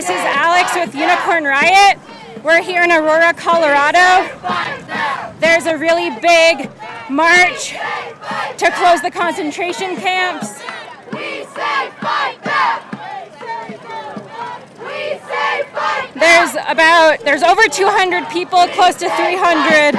this is Alex with Unicorn Riot. We're here in Aurora, Colorado. There's a really big march to close the concentration camps. We say fight back! We say fight back! There's over 200 people, close to 300.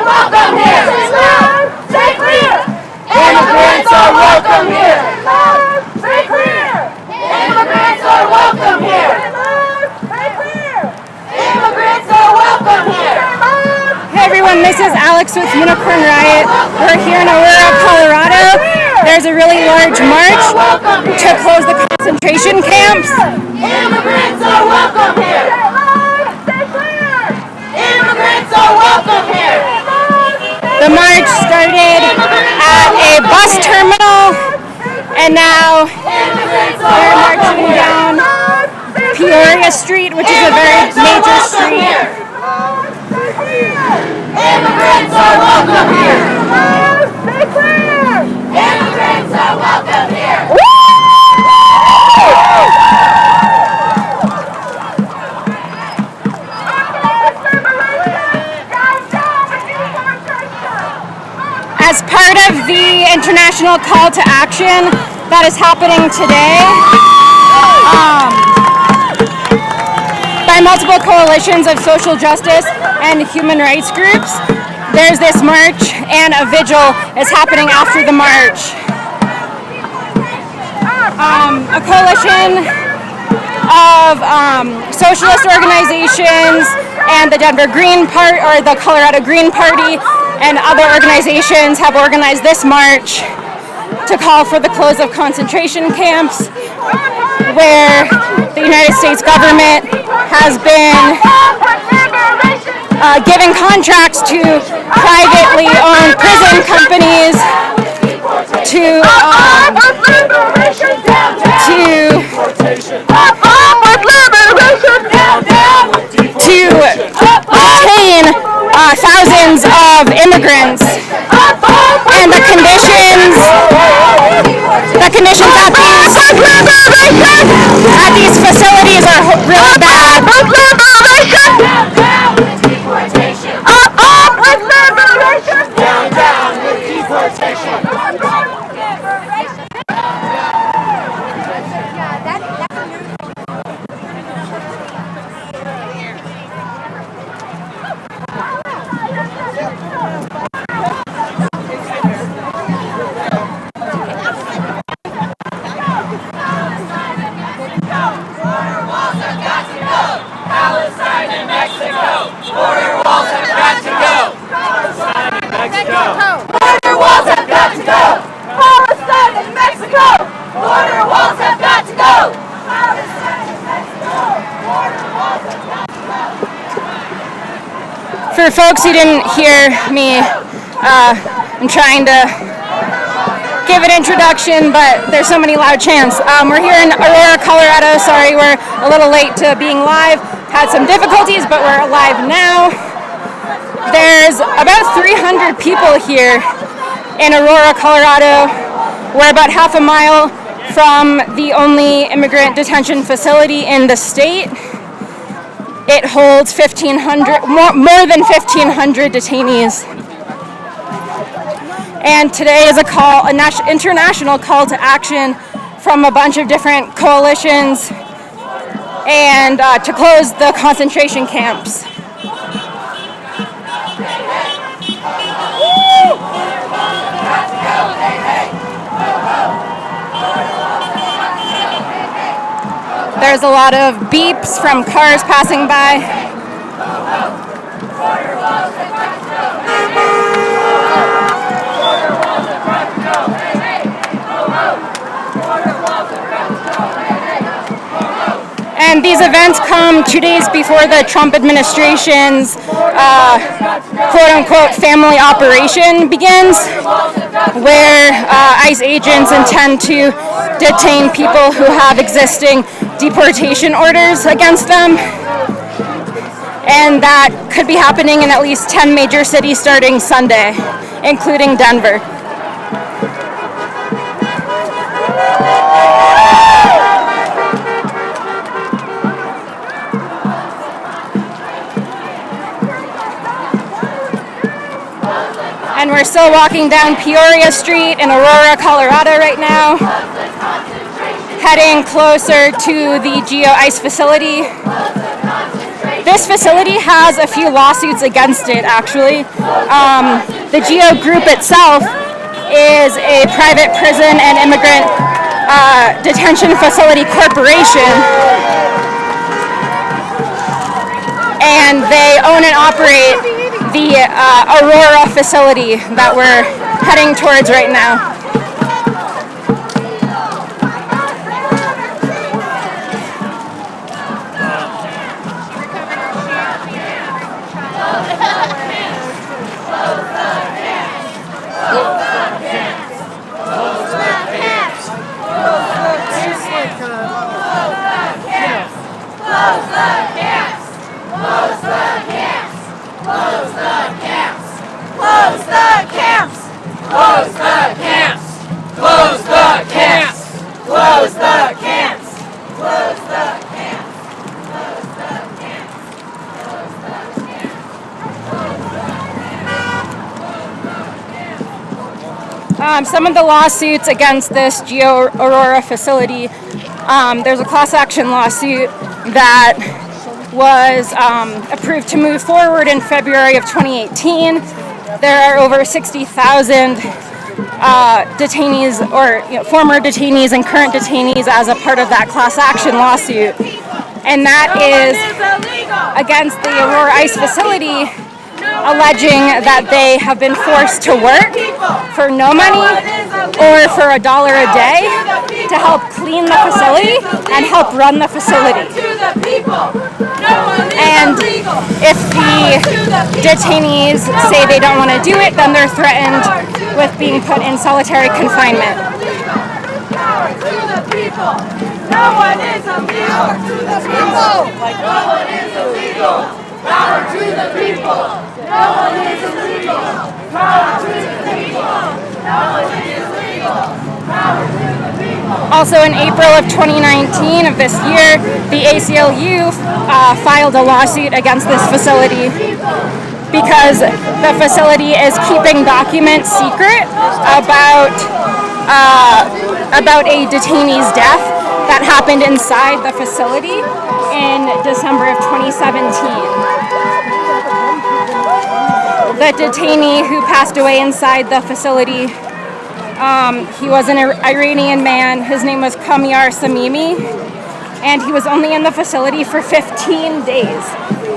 Welcome here! Stay clear! Immigrants are welcome here! Stay clear! Immigrants are welcome here! Stay clear! Immigrants are welcome here! Hey everyone, this is Alex with Unicorn Riot. We're here in Aurora, Colorado. There's a really large march to close the concentration camps. Immigrants are welcome here! Stay clear! Immigrants are welcome here! The march started at a bus terminal, and now they're marching down Peoria Street, which is a very major street. Immigrants are welcome here! Stay clear! Immigrants are welcome here! As part of the international call to action that is happening today by multiple coalitions of social justice and human rights groups, there's this march and a vigil is happening after the march. A coalition of socialist organizations and the Colorado Green Party and other organizations have organized this march to call for the close of concentration camps, where the United States government has been giving contracts to privately owned prison companies to detain thousands of immigrants, and the conditions at these facilities are really bad. For folks who didn't hear me, I'm trying to give an introduction, but there's so many loud chants. We're here in Aurora, Colorado. Sorry, we're a little late to being live. Had some difficulties, but we're live now. There's about 300 people here in Aurora, Colorado. We're about half a mile from the only immigrant detention facility in the state. It holds more than 1,500 detainees. And today is an international call to action from a bunch of different coalitions and to close the concentration camps. There's a lot of beeps from cars passing by. And these events come 2 days before the Trump administration's quote-unquote family operation begins, where ICE agents intend to detain people who have existing deportation orders against them. And that could be happening in at least 10 major cities starting Sunday, including Denver. And we're still walking down Peoria Street in Aurora, Colorado right now, heading closer to the GEO ICE facility. This facility has a few lawsuits against it, actually. The GEO group itself is a private prison and immigrant detention facility corporation, and they own and operate the Aurora facility that we're heading towards right now. Some of the lawsuits against this GEO Aurora facility, there's a class action lawsuit that was approved to move forward in February of 2018. There are over 60,000 detainees, or former detainees and current detainees, as a part of that class action lawsuit. And that is against the Aurora ICE facility, alleging that they have been forced to work for no money or for $1 a day to help clean the facility and help run the facility. And if the detainees say they don't want to do it, then they're threatened with being put in solitary confinement. No one is illegal. No one is illegal. Power to the people. No one is illegal. Power to the people. No one is illegal. Power to the people. Also in April of 2019 of this year, the ACLU filed a lawsuit against this facility because the facility is keeping documents secret about a detainee's death that happened inside the facility in December of 2017. The detainee who passed away inside the facility, he was an Iranian man. His name was Kamyar Samimi, and he was only in the facility for 15 days.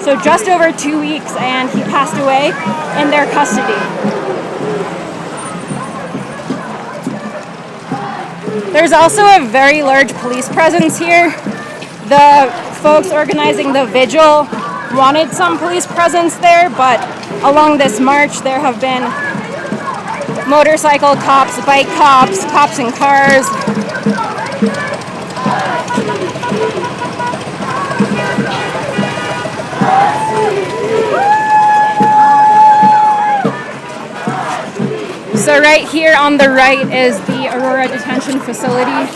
So just over 2 weeks, and he passed away in their custody. There's also a very large police presence here. The folks organizing the Vigil wanted some police presence there, but along this march there have been motorcycle cops, bike cops, cops in cars. So right here on the right is the Aurora Detention Facility.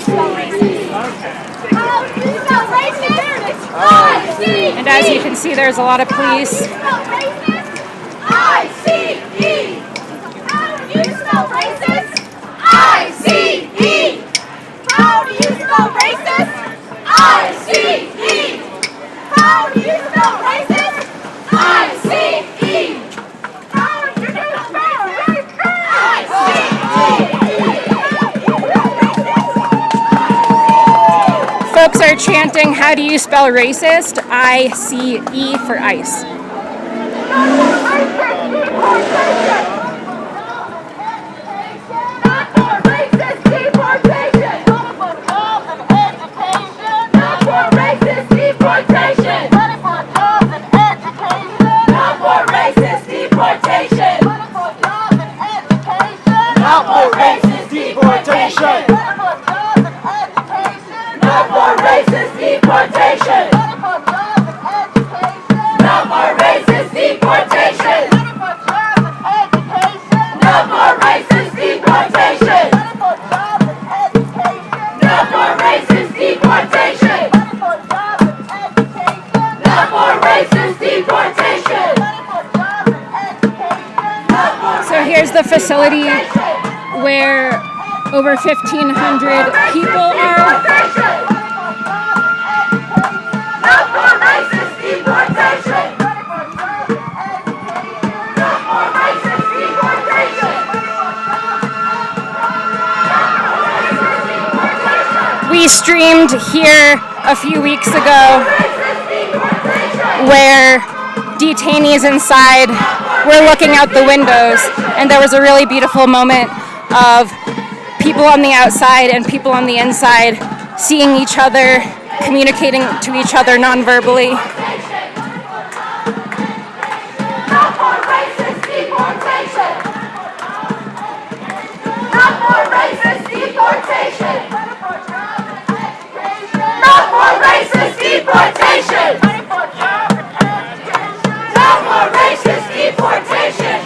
And as you can see, there's a lot of police. I-C-E! How do you spell racist? I-C-E! How do you spell racist? I-C-E! How do you spell racist? I-C-E! How do you spell racist? I-C-E! Folks are chanting, "How do you spell racist?" I-C-E for ICE. Not for racist deportation! facility where over 1,500 people are. We streamed here a few weeks ago where detainees inside were looking out the windows, and there was a really beautiful moment of people on the outside and people on the inside seeing each other, communicating to each other non-verbally. No more racist deportation! No more racist deportation! No more racist deportation! No more racist deportation!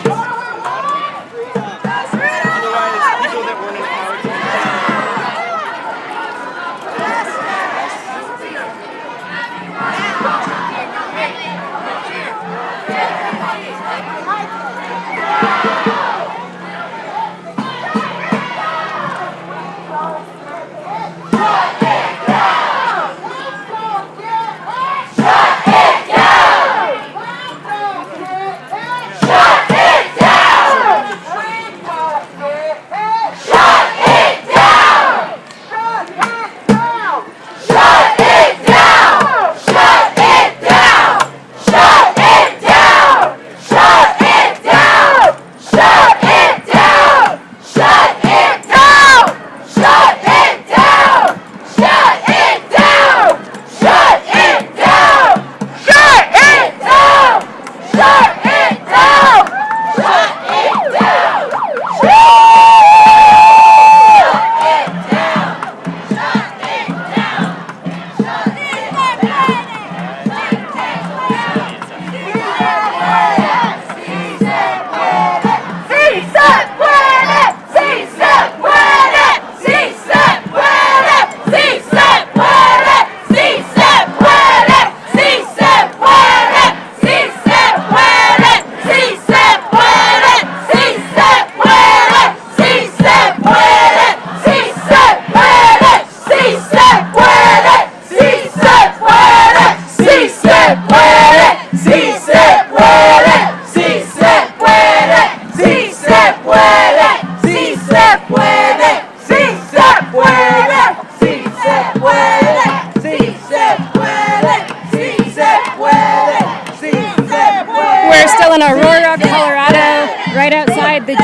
We're still in Aurora, Colorado, right outside the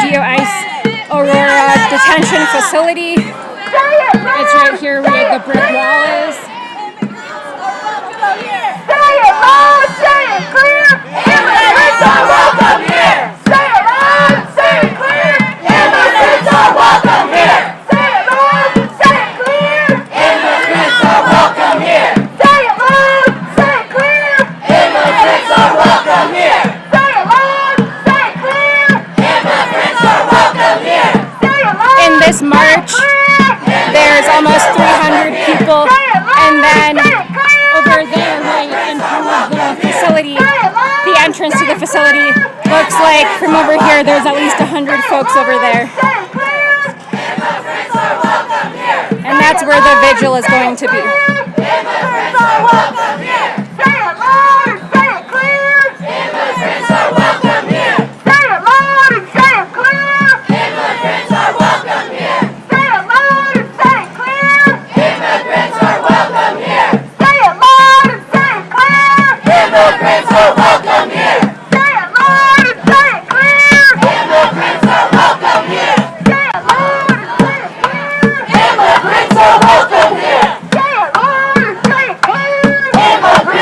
Aurora Detention facility. It's right here where the brick wall is. Say it loud, say it clear. Immigrants are welcome here. Say it loud, say it clear. Immigrants are welcome here. Say it loud, say it clear. Immigrants are welcome here. Say it loud, say it clear. Immigrants are welcome here. Say it loud, say it clear. Immigrants are welcome here. Say it loud. In this march, there's almost 300 people, and then over there, right in front of the facility, the entrance to the facility looks like from over here there's at least 100 folks over there. And that's where the vigil is going to be. Immigrants are welcome here. Say it loud and say it clear. Immigrants are welcome here. Say it loud and say it clear. Immigrants are welcome here. Say it loud and say it clear. Immigrants are welcome here. Say it loud and say it clear. Immigrants are welcome here. Say it loud and say it clear. Immigrants are welcome here. Say it loud and say it clear. Immigrants are welcome here. Say it loud and say it clear. Immigrants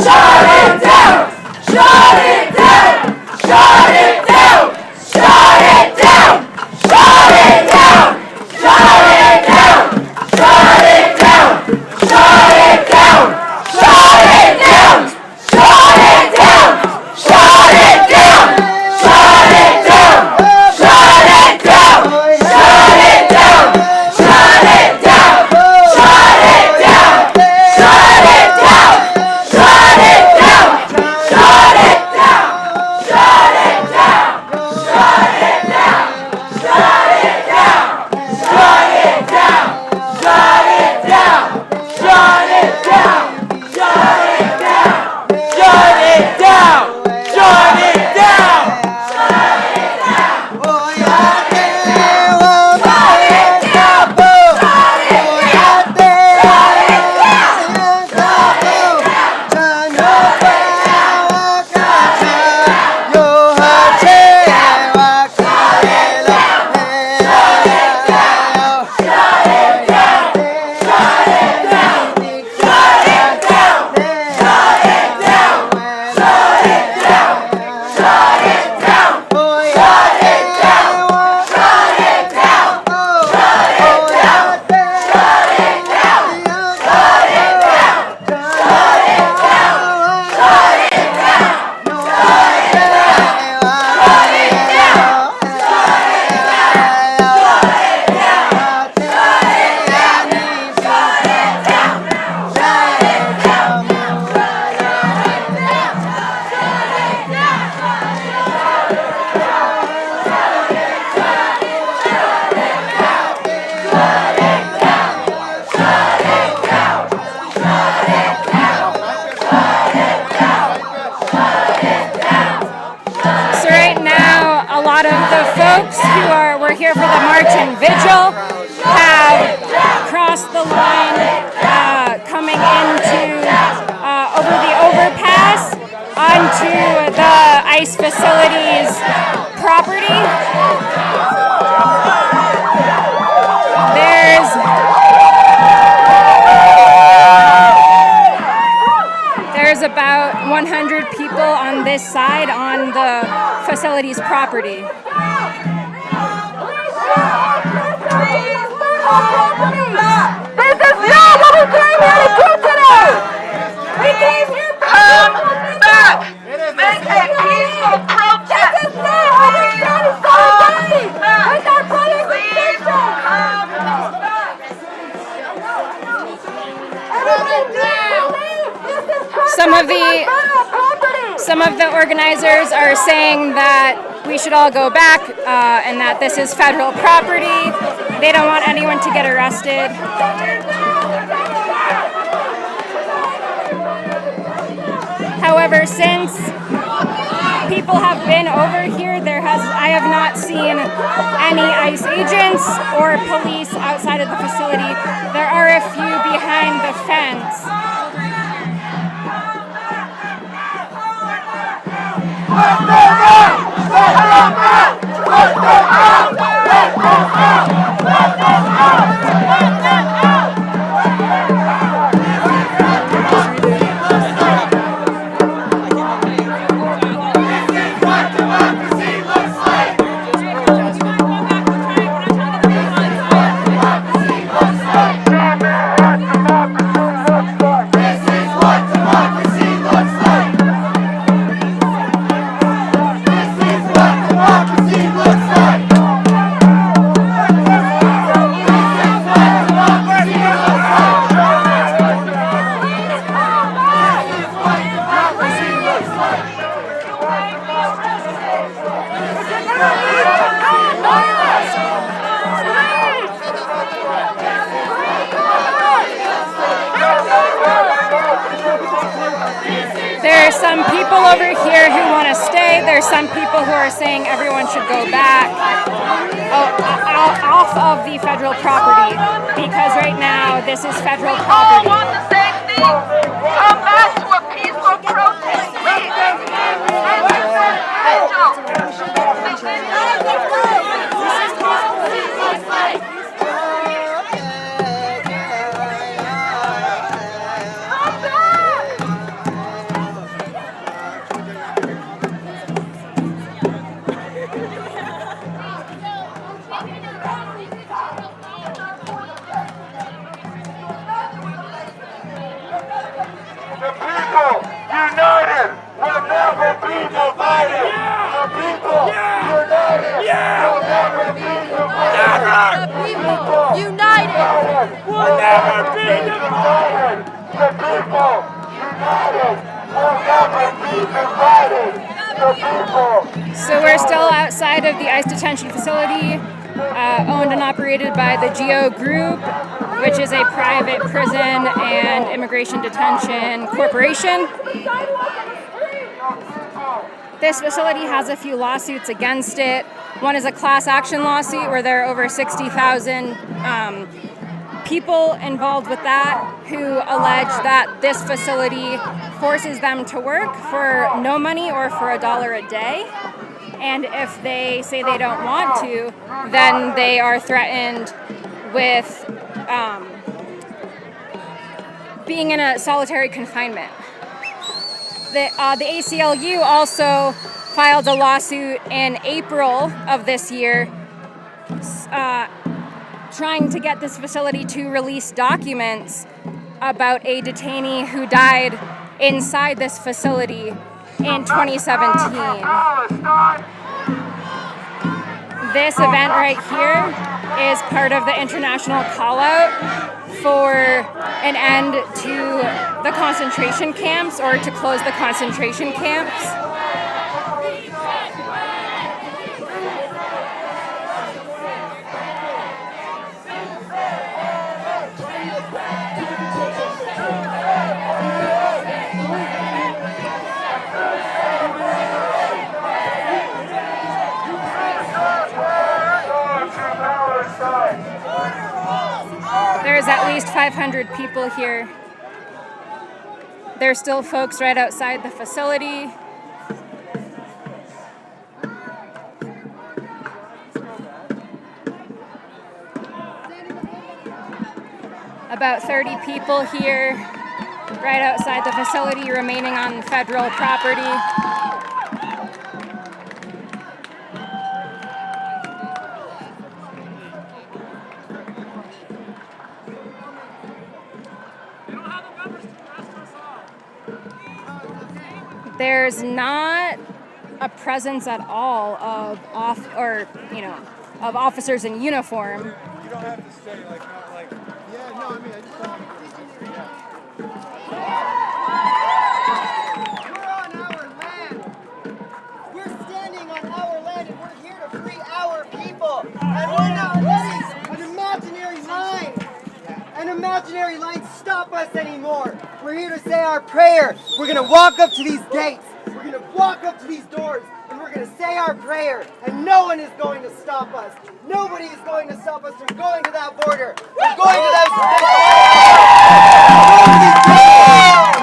lot of the folks who were here for the march and vigil have crossed the line coming into over the overpass onto the ICE facilities property. There's about 100 people on this side on the facility's property. This is not what we came here to do today! We came here to come back! Make a peaceful protest! This is not how we stand in solidarity with our brothers and sisters! Some of the organizers are saying that we should all go back and that this is federal property. They don't want anyone to get arrested. However, since people have been over here, I have not seen any ICE agents or police outside of the facility. There are a few behind the fence. There's some people over here who want to stay. There's some people who are saying everyone should go back off of the federal property because right now this is federal property. We all want the same thing. Come back to a peaceful protest, please. United will never be divided. The people united will never be divided. The people united will never be divided. The people united will never be divided. The people. So we're still outside of the ICE detention facility, owned and operated by the GEO Group, which is a private prison and immigration detention corporation. This facility has a few lawsuits against it. One is a class action lawsuit where there are over 60,000 people involved with that who allege that this facility forces them to work for no money or for $1 a day. And if they say they don't want to, then they are threatened with being in a solitary confinement. The ACLU also filed a lawsuit in April of this year trying to get this facility to release documents about a detainee who died inside this facility in 2017. This event right here is part of the international call-out for an end to the concentration camps or to close the concentration camps. least 500 people here. There's still folks right outside the facility. About 30 people here right outside the facility remaining on federal property. There's not a presence at all of of officers in uniform. You don't have to stay like not like. Yeah, no, I mean I just don't. We're on our land. We're standing on our land and we're here to free our people. And we're not letting an imaginary line stop us anymore. We're here to say our prayer. We're going to walk up to these gates. We're going to walk up to these doors and we're going to say our prayer. And no one is going to stop us. Nobody is going to stop us from going to that border. From going to those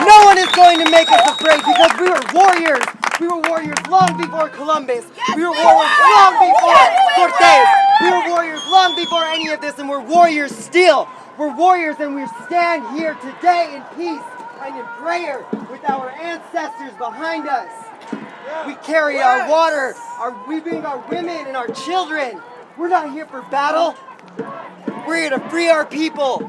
No one is going to make us afraid because we were warriors. We were warriors long before Columbus. We were warriors long before Cortez. We were warriors long before any of this, and we're warriors still. We're warriors, and we stand here today in peace and in prayer with our ancestors behind us. We carry our water, we bring our women and our children. We're not here for battle. We're here to free our people.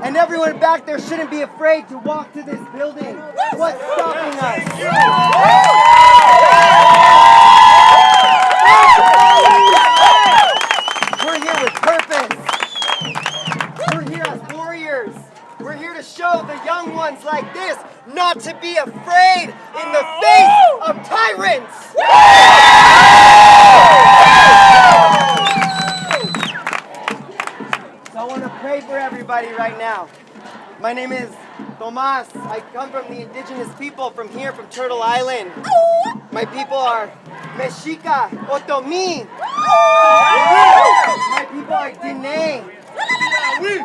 And everyone back there shouldn't be afraid to walk to this building. What's stopping us? We're here with purpose. We're here as warriors. We're here to show the young ones like this not to be afraid in the face of tyrants. So I want to pray for everybody right now. My name is Tomas. I come from the indigenous people from here, from Turtle Island. My people are Mexica, Otomi. My people are Diné.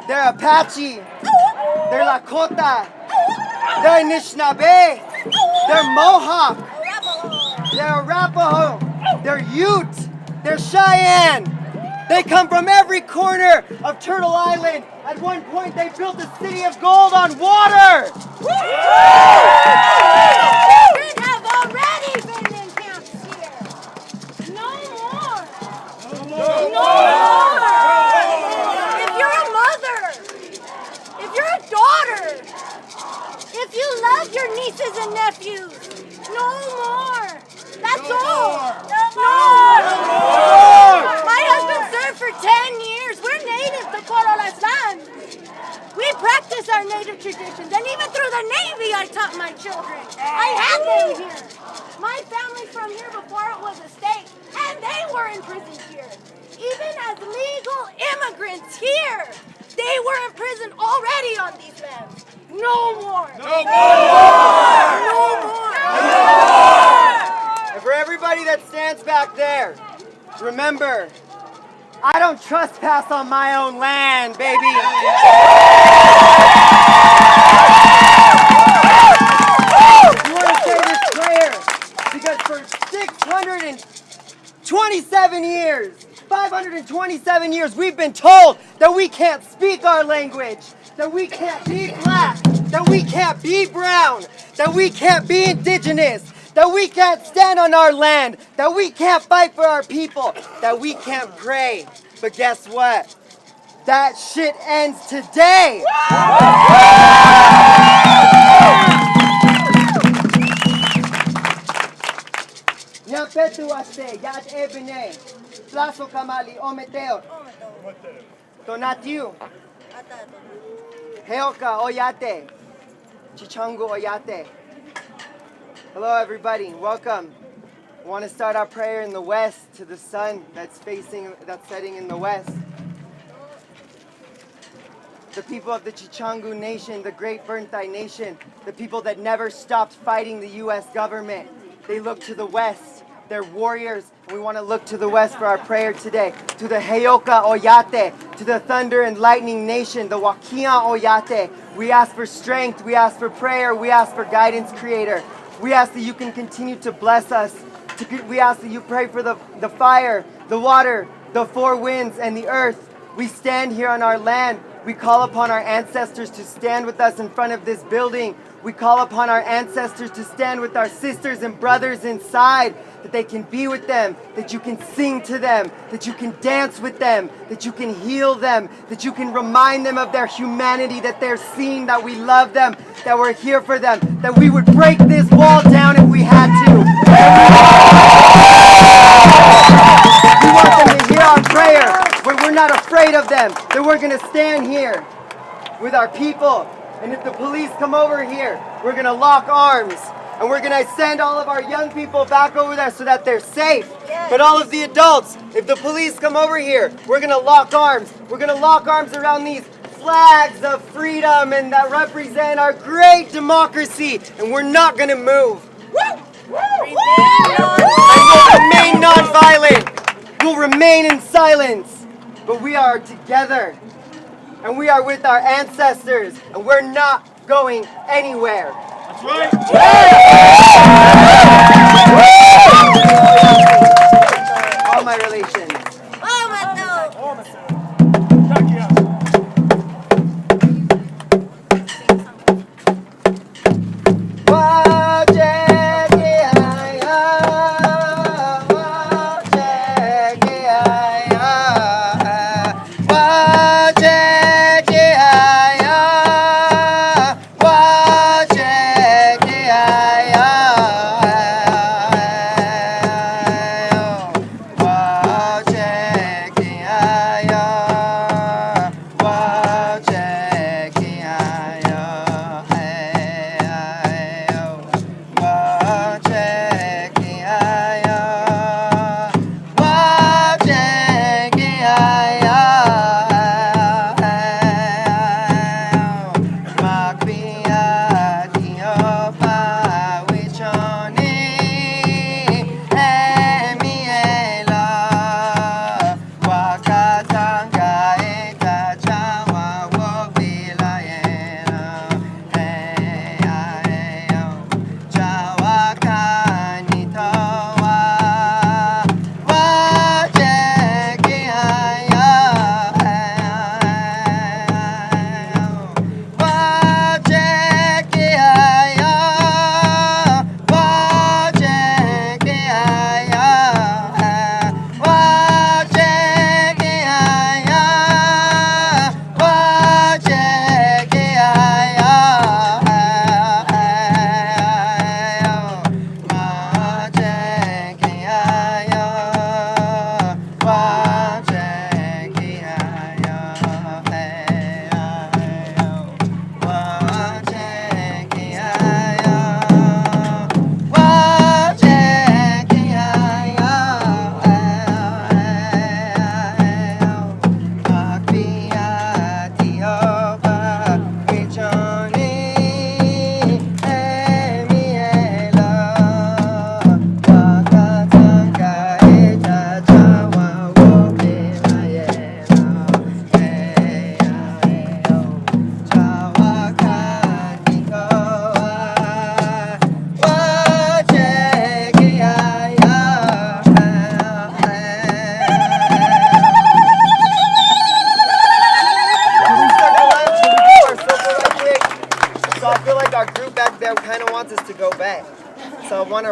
They're Apache. They're Lakota. They're Anishinaabe. They're Mohawk. They're Arapaho. They're Ute. They're Cheyenne. They come from every corner of Turtle Island. At one point, they built a city of gold on water. Children have already been in camps here. No more. No more. If you're a mother, if you're a daughter, if you love your nieces and nephews, no more. That's all. No more. My husband served for 10 years. We're native to Corola's land. We practice our native traditions, and even through the Navy, I taught my children. I had them here. My family's from here before it was a state, and they were in prison here. Even as legal immigrants here, they were in prison already on these lands. No more. No more. No more. And for everybody that stands back there, remember, I don't trespass on my own land, baby. You want to say this prayer because for 627 years, 527 years, we've been told that we can't speak our language, that we can't be black, that we can't be brown, that we can't be indigenous, that we can't stand on our land, that we can't fight for our people, that we can't pray. But guess what? That shit ends today. Nyapetuaste, Yad Ebene, Plazo Kamali, Ometeo, Tonatiu, Heoka Oyate, Chichangu Oyate. Hello everybody, welcome. We want to start our prayer in the west to the sun that's setting in the west. The people of the Chichangu Nation, the Great Burntai Nation, the people that never stopped fighting the U.S. government. They look to the west. They're warriors. We want to look to the west for our prayer today. To the Heyoka Oyate, to the thunder and lightning nation, the Wakian Oyate. We ask for strength. We ask for prayer. We ask for guidance, Creator. We ask that you can continue to bless us. We ask that you pray for the fire, the water, the four winds, and the earth. We stand here on our land. We call upon our ancestors to stand with us in front of this building. We call upon our ancestors to stand with our sisters and brothers inside, that they can be with them, that you can sing to them, that you can dance with them, that you can heal them, that you can remind them of their humanity, that they're seen, that we love them, that we're here for them, that we would break this wall down if we had to. We want them to hear our prayer, but we're not afraid of them, that we're going to stand here with our people. And if the police come over here, we're going to lock arms. And we're going to send all of our young people back over there so that they're safe. But all of the adults, if the police come over here, we're going to lock arms. We're going to lock arms around these flags of freedom and that represent our great democracy. And we're not going to move. And we'll remain non-violent. We'll remain in silence. But we are together. And we are with our ancestors. And we're not going anywhere. That's right. All my relations.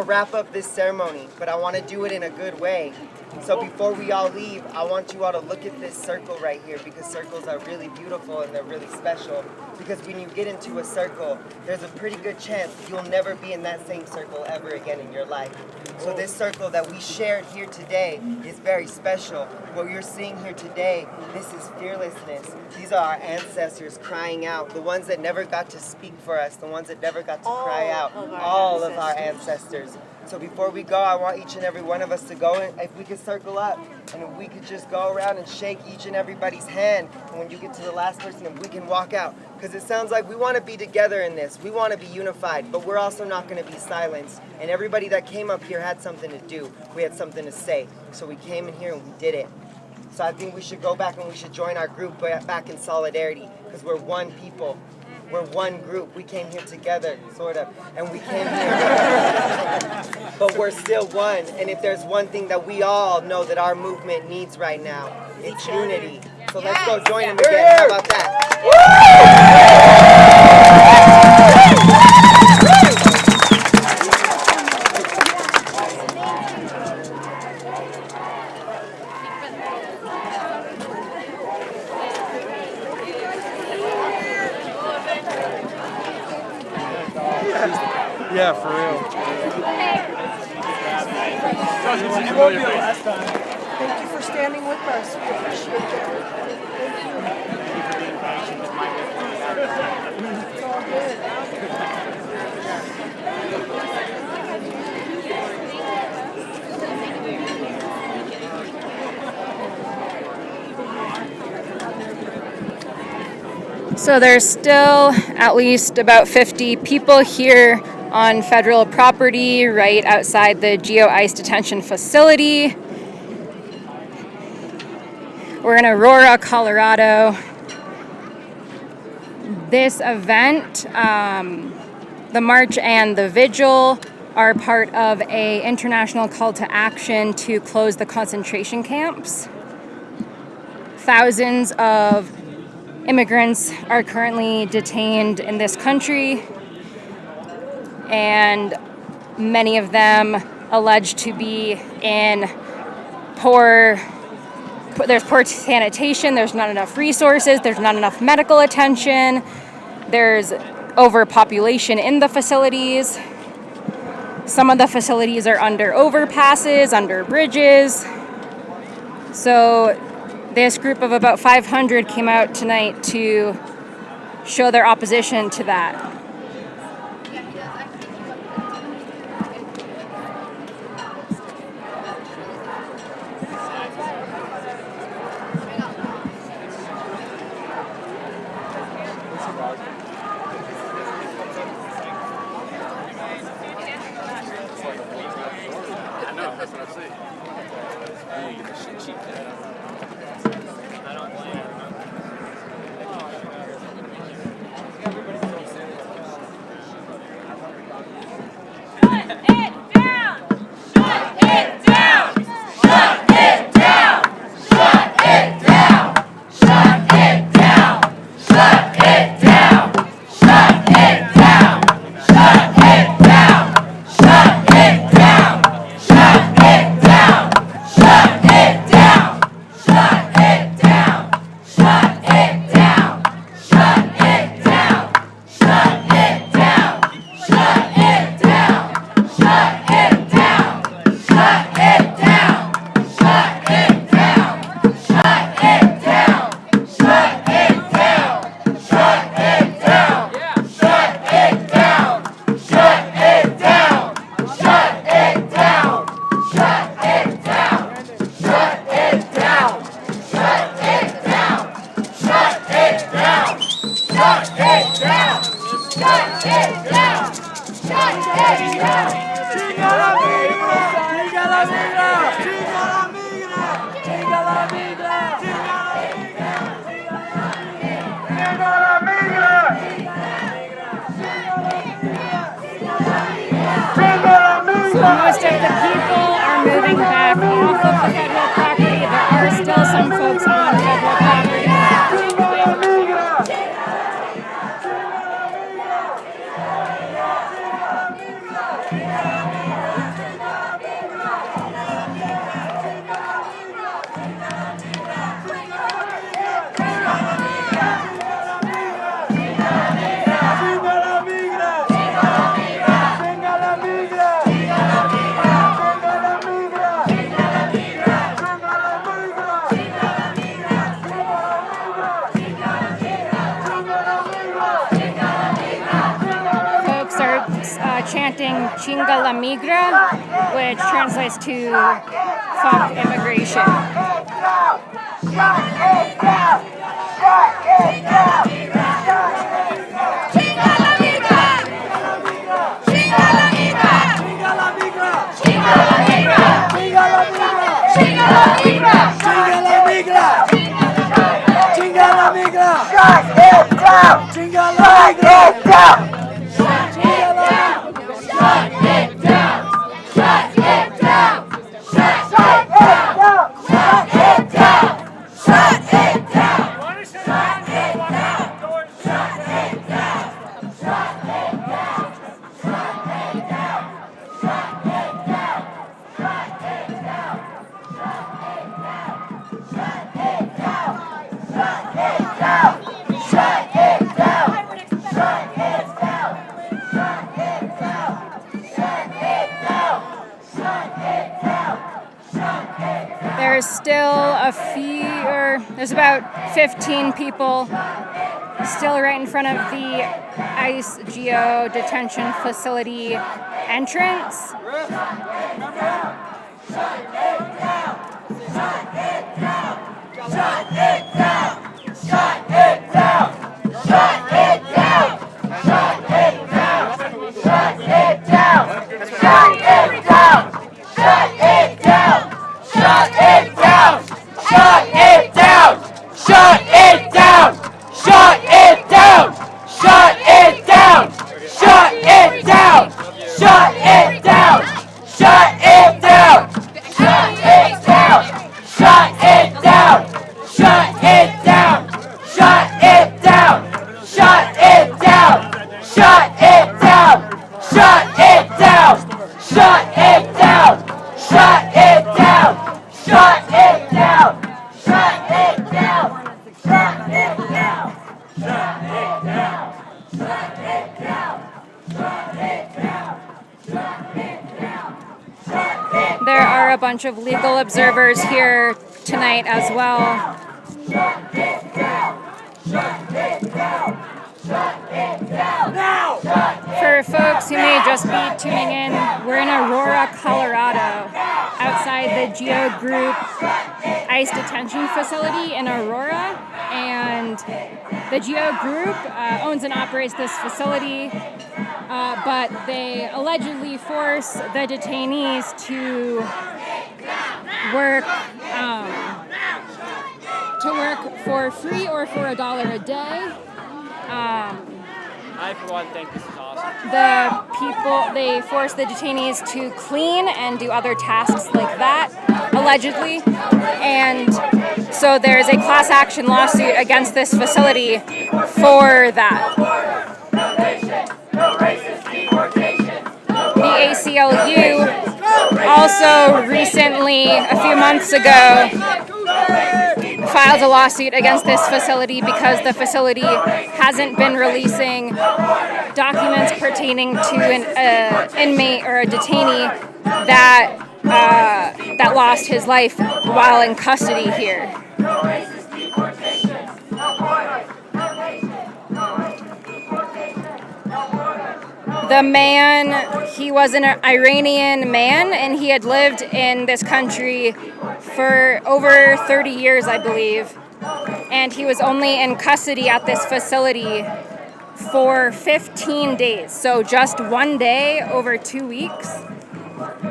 Wrap up this ceremony, but I want to do it in a good way. So before we all leave, I want you all to look at this circle right here, because circles are really beautiful and they're really special. Because when you get into a circle, there's a pretty good chance you'll never be in that same circle ever again in your life. So this circle that we shared here today is very special. What you're seeing here today, this is fearlessness. These are our ancestors crying out, the ones that never got to speak for us, the ones that never got to cry out, all of our ancestors. So before we go, I want each and every one of us to go, and if we could circle up, and if we could just go around and shake each and everybody's hand, and when you get to the last person, if we can walk out, Because it sounds like we want to be together in this. We want to be unified, but we're also not going to be silenced. And everybody that came up here had something to do. We had something to say. So we came in here and we did it. So I think we should go back and we should join our group back in solidarity, because we're one people. We're one group. We came here together, sort of. And we came here. But we're still one. And if there's one thing that we all know that our movement needs right now, it's unity. So let's go join them again. How about that? Yeah, for real. It won't be the last time. Thank you for standing with us. We appreciate it. It's all good. So there's still at least about 50 people here on federal property right outside the GeoIce detention facility. We're in Aurora, Colorado. This event, the March and the Vigil, are part of an international call to action to close the concentration camps. Thousands of immigrants are currently detained in this country, and many of them alleged to be in there's poor sanitation, there's not enough resources, there's not enough medical attention, there's overpopulation in the facilities. Some of the facilities are under overpasses, under bridges. So this group of about 500 came out tonight to show their opposition to that. Most of the people are moving back off of the federal property. There are still some folks on federal property. Chanting Chinga la Migra, which translates to fuck immigration. Shut it down! Shut it down! Shut it down! There's still there's about 15 people still right in front of the ICE Geo Detention Facility entrance. There are a bunch of legal observers here tonight as well. For folks who may just be tuning in, we're in Aurora, Colorado, outside the Geo Group ICE Detention Facility in Aurora. And the Geo Group owns and operates this facility, but they allegedly force the detainees to work for free or for $1 a day. I, for one, think this is awesome. They force the detainees to clean and do other tasks like that, allegedly. And so there's a class action lawsuit against this facility for that. The ACLU also recently, a few months ago, filed a lawsuit against this facility because the facility hasn't been releasing documents pertaining to an inmate or a detainee that lost his life while in custody here. The man, he was an Iranian man, and he had lived in this country for over 30 years, I believe. And he was only in custody at this facility for 15 days. So just one day over 2 weeks.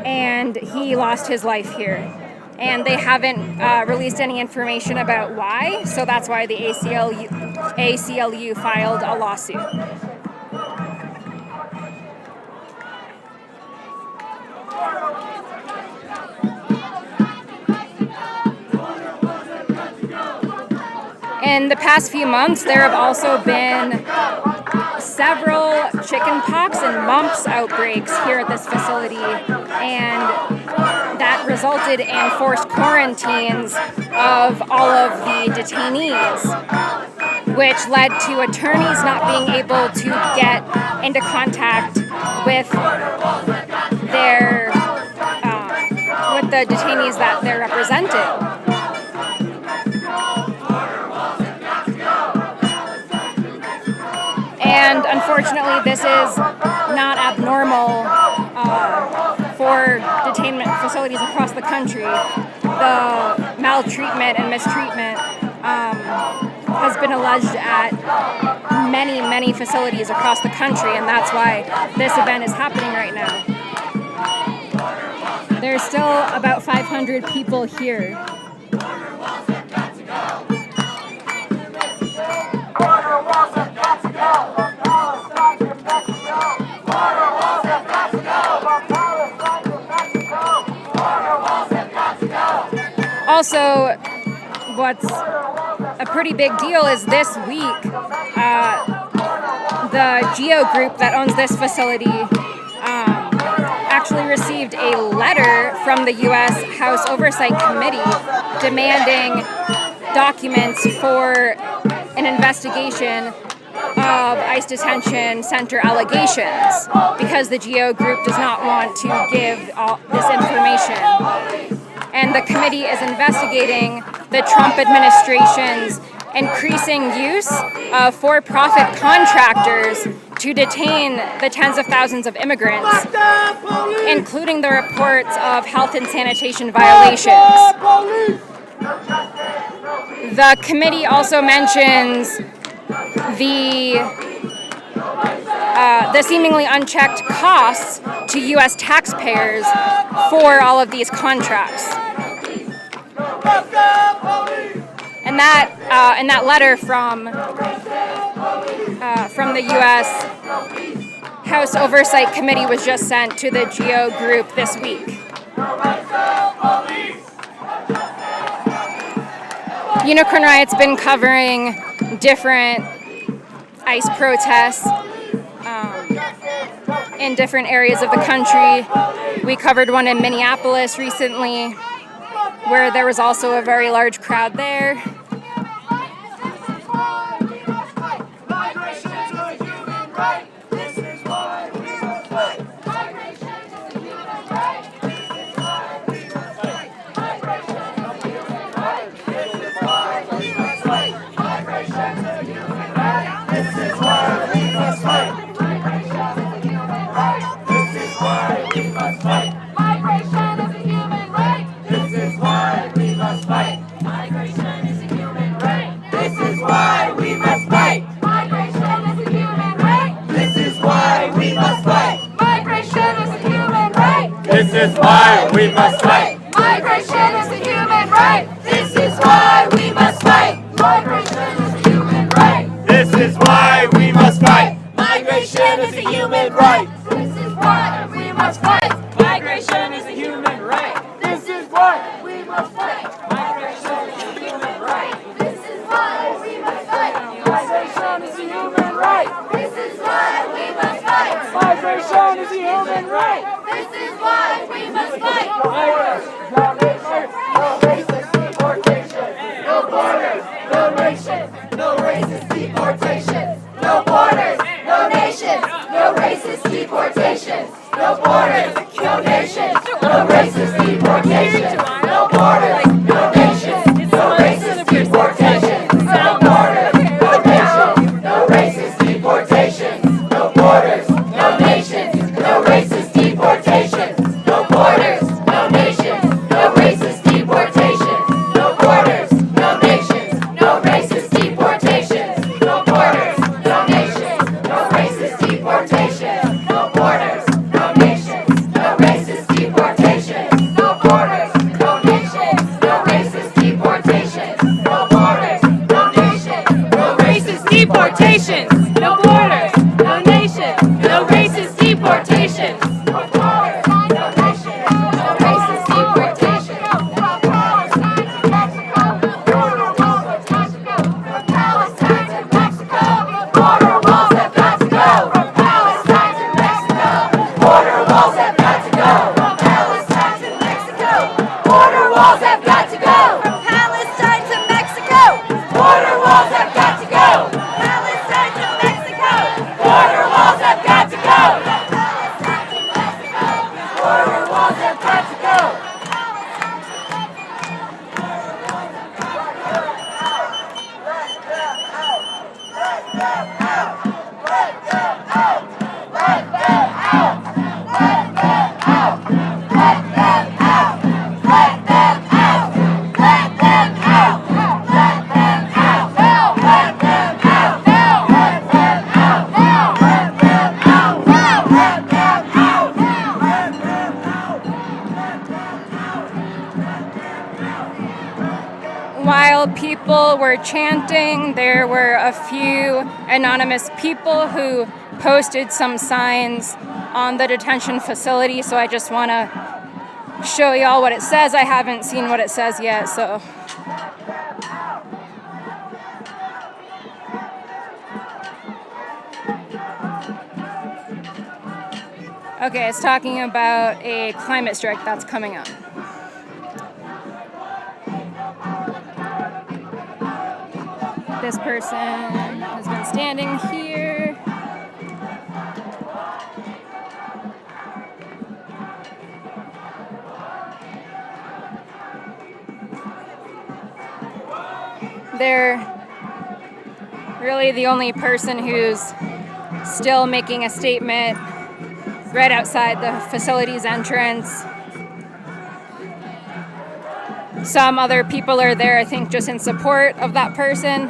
And he lost his life here. And they haven't released any information about why. So that's why the ACLU filed a lawsuit. In the past few months, there have also been several chickenpox and mumps outbreaks here at this facility, and that resulted in forced quarantines of all of the detainees, which led to attorneys not being able to get into contact with the detainees that they're representing. And unfortunately, this is not abnormal for detainment facilities across the country. The maltreatment and mistreatment has been alleged at many, many facilities across the country, and that's why this event is happening right now. There's still about 500 people here. Stop also, what's a pretty big deal is this week, the Geo group that owns this facility actually received a letter from the U.S. House Oversight Committee demanding documents for an investigation of ICE detention center allegations because the Geo group does not want to give all this information. And the committee is investigating the Trump administration's increasing use of for-profit contractors to detain the tens of thousands of immigrants, including the reports of health and sanitation violations. The committee also mentions the seemingly unchecked costs to U.S. taxpayers for all of these contracts. And that letter from the U.S. House Oversight Committee was just sent to the Geo group this week. Unicorn Riot's been covering different ICE protests in different areas of the country. We covered one in Minneapolis recently, where there was also a very large crowd there. This is why we must fight. Migration is a human right. This is why we must fight. Migration is a human right. This is why we must fight. Migration is a human right. This is why we must fight. Migration is a human right. This is why we must fight. Migration is a human right. This is why we must fight. Migration is a human right. This is why we must fight. Migration is a human right. This is why we must fight. No racist deportation. No borders, no nations. No racist deportation. No borders, no nations. No racist deportation. No borders, no nations. No racist deportation. No borders, no nations. No racist deportation. No borders, no nations. No racist deportation. No borders, no nations. No racist deportation. No borders, no nations. No racist deportation. No borders, no nations. No racist deportation. No borders, no nations. No racist deportation. No borders, no nations. No racist deportation. No borders, no nations. No racist deportation. No borders, no nations. No racist deportation. No borders, no nations. No racist deportation. No borders, no nations. No racist deportation. Palestine to Mexico. Border walls have got to go. Palestine to Mexico. Border walls have got to go. Palestine to Mexico. Border walls have got to go. Palestine to Mexico. Border walls have got to go. Palestine to Mexico. Border walls have got to go. Border walls have got to go. While people were chanting, there were a few anonymous people who posted some signs on the detention facility, so I just want to show y'all what it says. I haven't seen what it says yet, so. Okay, it's talking about a climate strike that's coming up. This person has been standing here. They're really the only person who's still making a statement right outside the facility's entrance. Some other people are there, I think, just in support of that person.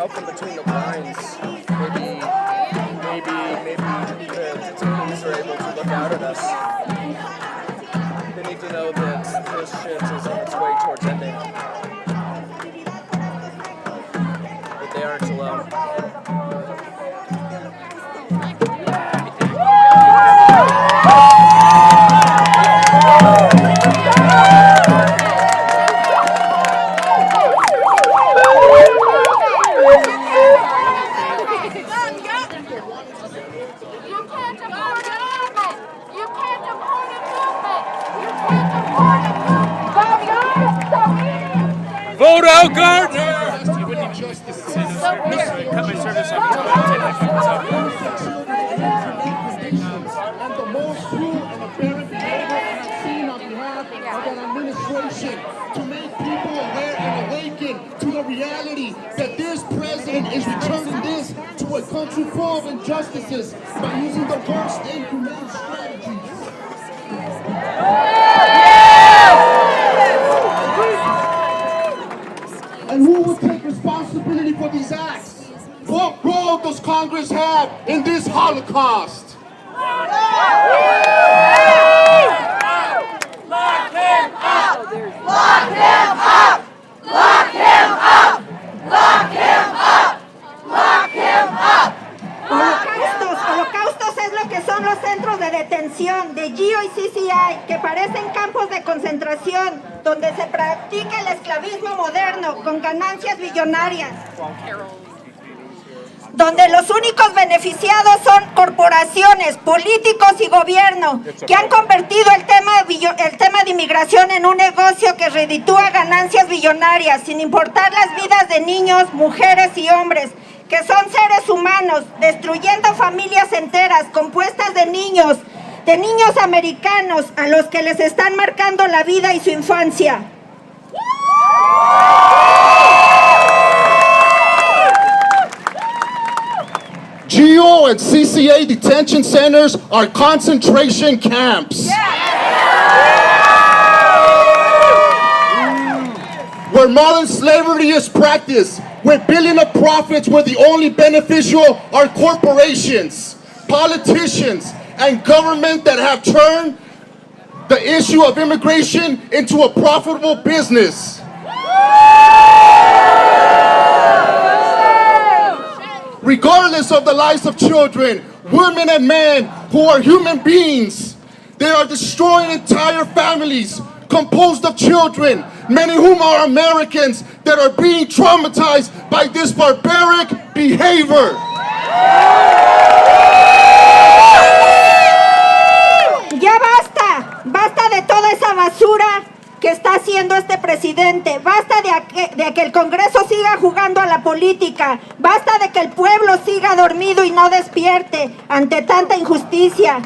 From between the blinds, maybe the detainees are able to look out at us. They need to know that this shit is on its way towards ending. That they aren't alone. Vote out Gardner! Cut my service off until Wednesday. And the most cruel and apparent behavior I've seen on behalf of an administration to make people aware and awaken to the reality that this president is returning this to a country full of injustices by using the worst inhumane strategies. And who will take responsibility for these acts? What role does Congress have in this Holocaust? Lock him up! Lock him up! Lock him up! Lock him up! Lock him up! Holocaustos es lo que son los centros de detención de GIO y CCI, que parecen campos de concentración donde se practica el esclavismo moderno con ganancias billonarias, donde los únicos beneficiados son corporaciones, políticos y gobierno, que han convertido el tema de inmigración en un negocio que reditúa ganancias billonarias, sin importar las vidas de niños, mujeres y hombres, que son seres humanos, destruyendo familias enteras compuestas de niños americanos a los que les están marcando la vida y su infancia. GIO and CCA detention centers are concentration camps. where modern slavery is practiced, where billions of profits where the only beneficial are corporations, politicians, and government that have turned the issue of immigration into a profitable business. Regardless of the lives of children, women and men who are human beings, they are destroying entire families composed of children, many whom are Americans that are being traumatized by this barbaric behavior. Ya basta, basta de toda esa basura que está haciendo este presidente, basta de que el Congreso siga jugando a la política, basta de que el pueblo siga dormido y no despierte ante tanta injusticia.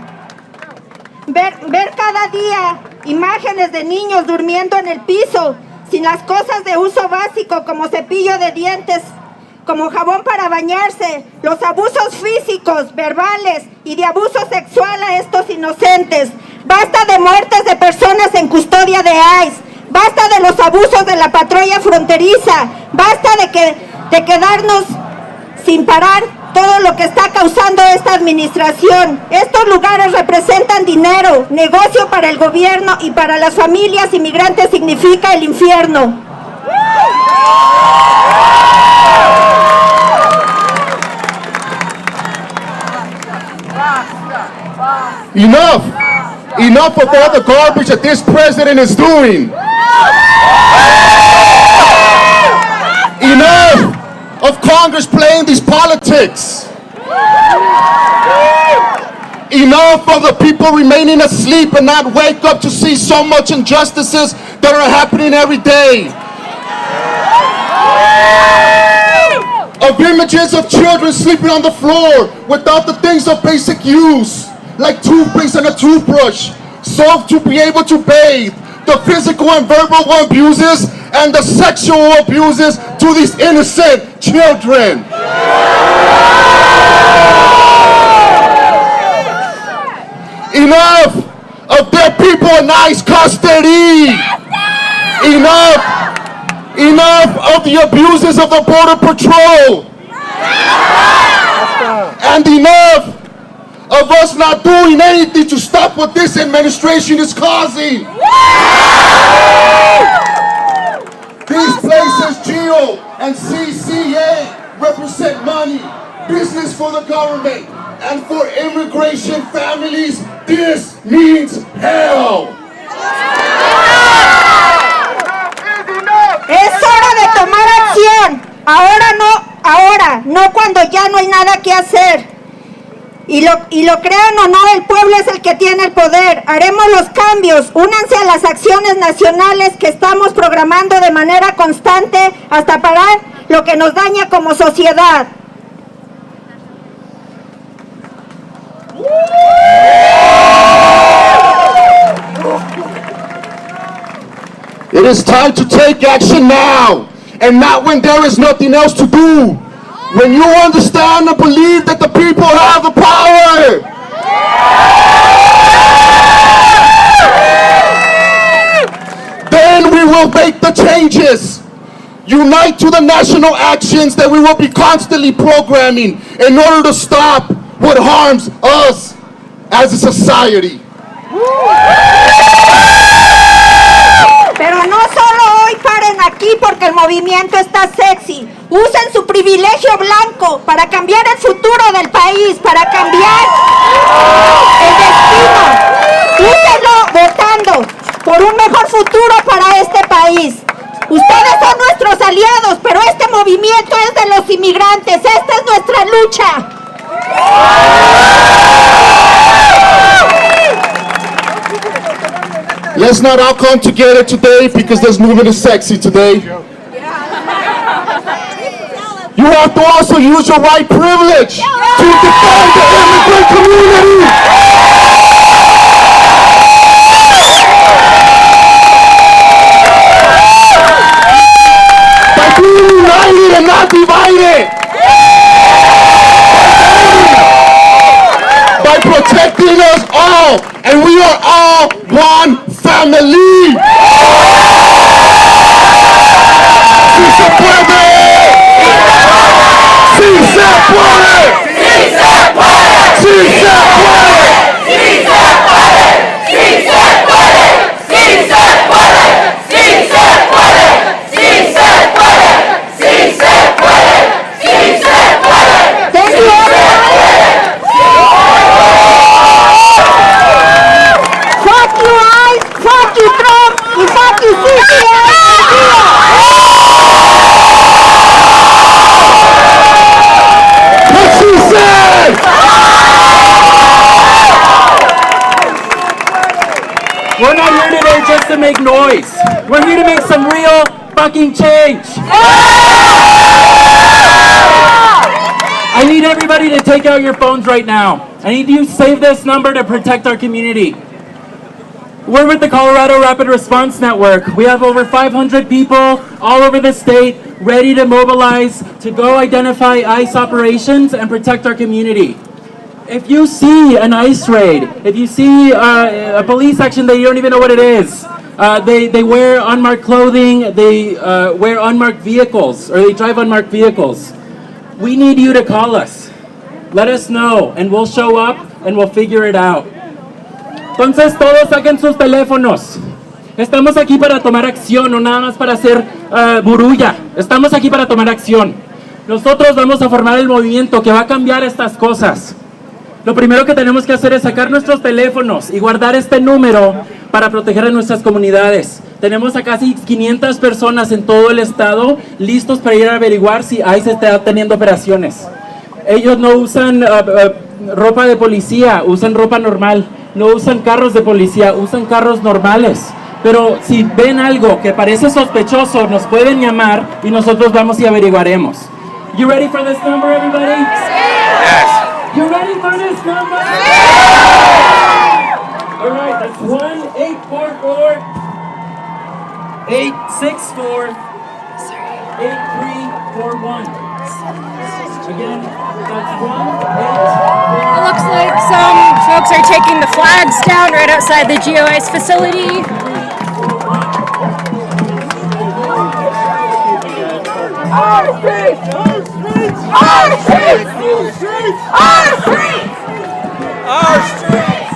Ver cada día imágenes de niños durmiendo en el piso, sin las cosas de uso básico como cepillo de dientes, como jabón para bañarse, los abusos físicos, verbales y de abuso sexual a estos inocentes. Basta de muertes de personas en custodia de ICE, basta de los abusos de la patrulla fronteriza, basta de quedarnos sin parar todo lo que está causando esta administración. Estos lugares representan dinero, negocio para el gobierno y para las familias inmigrantes significa el infierno. Enough! Enough of all the garbage that this president is doing! Enough of Congress playing these politics! Enough of the people remaining asleep and not wake up to see so much injustices that are happening every day! Of images of children sleeping on the floor without the things of basic use, like toothpaste and a toothbrush, soap to be able to bathe, the physical and verbal abuses and the sexual abuses to these innocent children. Enough of their people in ICE custody. Enough of the abuses of the Border Patrol. And enough of us not doing anything to stop what this administration is causing. These places, GEO and CCA, represent money, business for the government, and for immigration families, this means hell. Es hora de tomar acción. Ahora, no cuando ya no hay nada que hacer. Y lo crean o no, el pueblo es el que tiene el poder. Haremos los cambios. Únanse a las acciones nacionales que estamos programando de manera constante hasta parar lo que nos daña como sociedad. It is time to take action now, and not when there is nothing else to do. When you understand and believe that the people have the power. Then we will make the changes. Unite to the national actions that we will be constantly programming in order to stop what harms us as a society. Pero no solo hoy paren aquí porque el movimiento está sexy. Usen su privilegio blanco para cambiar el futuro del país, para cambiar el destino. Úsenlo votando por un mejor futuro para este país. Ustedes son nuestros aliados, pero este movimiento es de los inmigrantes. Esta es nuestra lucha. Let's not all come together today because this movement is sexy today. You have to also use your white privilege to defend the immigrant community. By being united and not divided. By protecting us all, and we are all one family. make noise. We're here to make some real fucking change. I need everybody to take out your phones right now. I need you to save this number to protect our community. We're with the Colorado Rapid Response Network. We have over 500 people all over the state ready to mobilize to go identify ICE operations and protect our community. If you see an ICE raid, if you see a police action that you don't even know what it is, they wear unmarked clothing, they wear unmarked vehicles, or they drive unmarked vehicles. We need you to call us. Let us know, and we'll show up, and we'll figure it out. Entonces, todos saquen sus teléfonos. Estamos aquí para tomar acción, no nada más para hacer burulla. Estamos aquí para tomar acción. Nosotros vamos a formar el movimiento que va a cambiar estas cosas. Lo primero que tenemos que hacer es sacar nuestros teléfonos y guardar este número para proteger a nuestras comunidades. Tenemos a casi 500 personas en todo el estado listos para ir a averiguar si ICE está teniendo operaciones. Ellos no usan ropa de policía, usan ropa normal. No usan carros de policía, usan carros normales. Pero si ven algo que parece sospechoso, nos pueden llamar y nosotros vamos y averiguaremos. You ready for this number, everybody? Yes. You ready for this number? Yes. All right, that's 1-844-864-8341. Again, that's 1-844. It looks like some folks are taking the flags down right outside the GeoIce facility. Our streets! Our streets! Our streets! Our streets!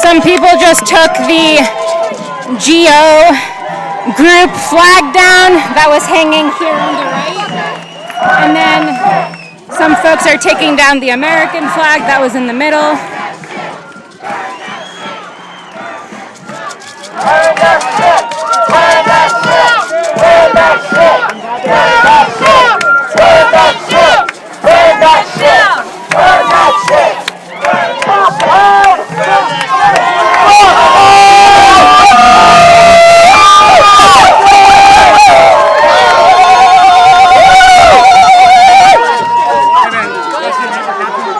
Some people just took the Geo group flag down that was hanging here on the right. And then some folks are taking down the American flag that was in the middle. Burn that shit! Burn that shit! Burn that shit! Burn that shit! Burn that shit! Burn that shit! Burn that shit!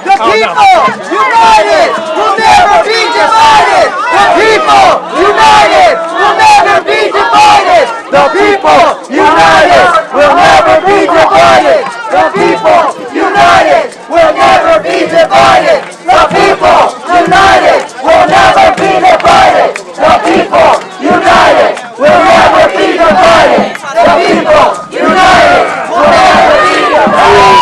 The people united will never be divided. The people united will never be divided. The people united will never be divided. The people united will never be divided. The people united will never be divided. The people united will never be divided. The people united will never be divided.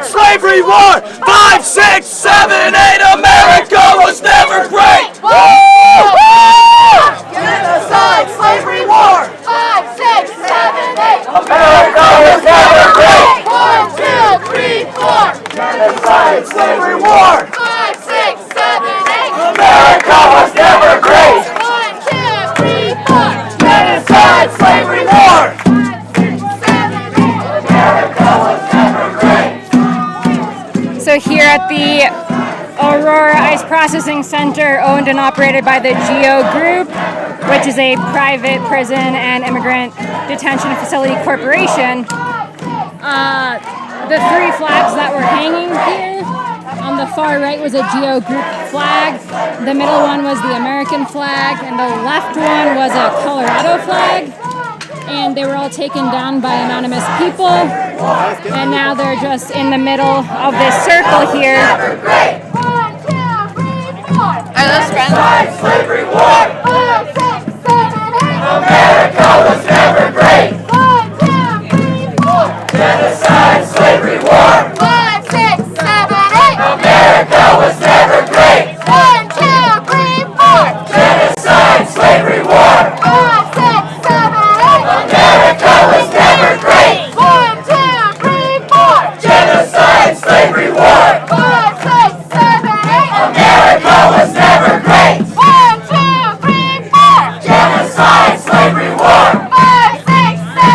Slavery war! 5, 6, 7, 8. America was never great! Genocide, slavery war! 5, 6, 7, 8. America was never great! 1, 2, 3, 4. Genocide, slavery war! 5, 6, 7, 8. America was never great! 1, 2, 3, 4. Genocide, slavery war! 5, 6, 7, 8. America was never great! So here at the Aurora Ice Processing Center, owned and operated by the Geo Group, which is a private prison and immigrant detention facility corporation, the three flags that were hanging here On the far right was a geo group flag. The middle one was the American flag, and the left one was a Colorado flag. And they were all taken down by anonymous people. And now they're just in the middle of this circle here. Are those friends? Slavery war. 5, 6, 7, 8. America was never great. 1, 2, 3, 4. Genocide, slavery war. 5, 6, 7, 8. America was never great. 1, 2, 3, 4. Genocide, slavery war. 5, 6, 7, 8. America was never great. 1, 2, 3, 4. Genocide, slavery war. 5, 6, 7, 8. America was never great. 1, 2, 3, 4. Genocide, slavery war. 5, 6, 7, 8.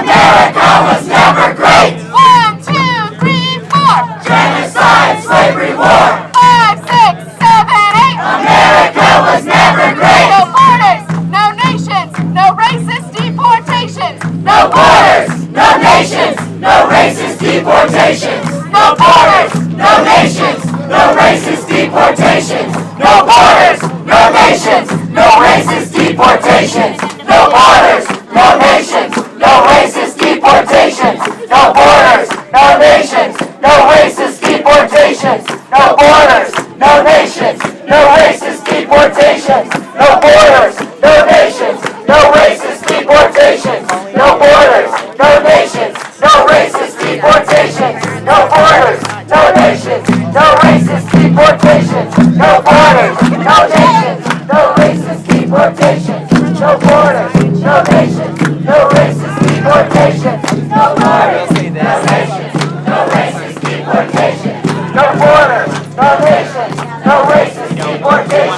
America was never great. 1, 2, 3, 4. Genocide, slavery war. 5, 6, 7, 8. America was never great. No borders, no nations, no racist deportations. No borders, no nations, no racist deportations. No borders, no nations, no racist deportations. No borders, no nations, no racist deportations. No borders, no nations, no racist deportations. No borders, no nations, no racist deportations. No borders, no nations, no racist deportations. No borders, no nations, no racist deportations. No borders, no nations, no racist deportations. No borders, no nations, no racist deportations. No borders, no nations, no racist deportations. No borders, no nations, no racist deportations. No borders, no nations, no racist deportations. No borders, no nations, no racist deportations. No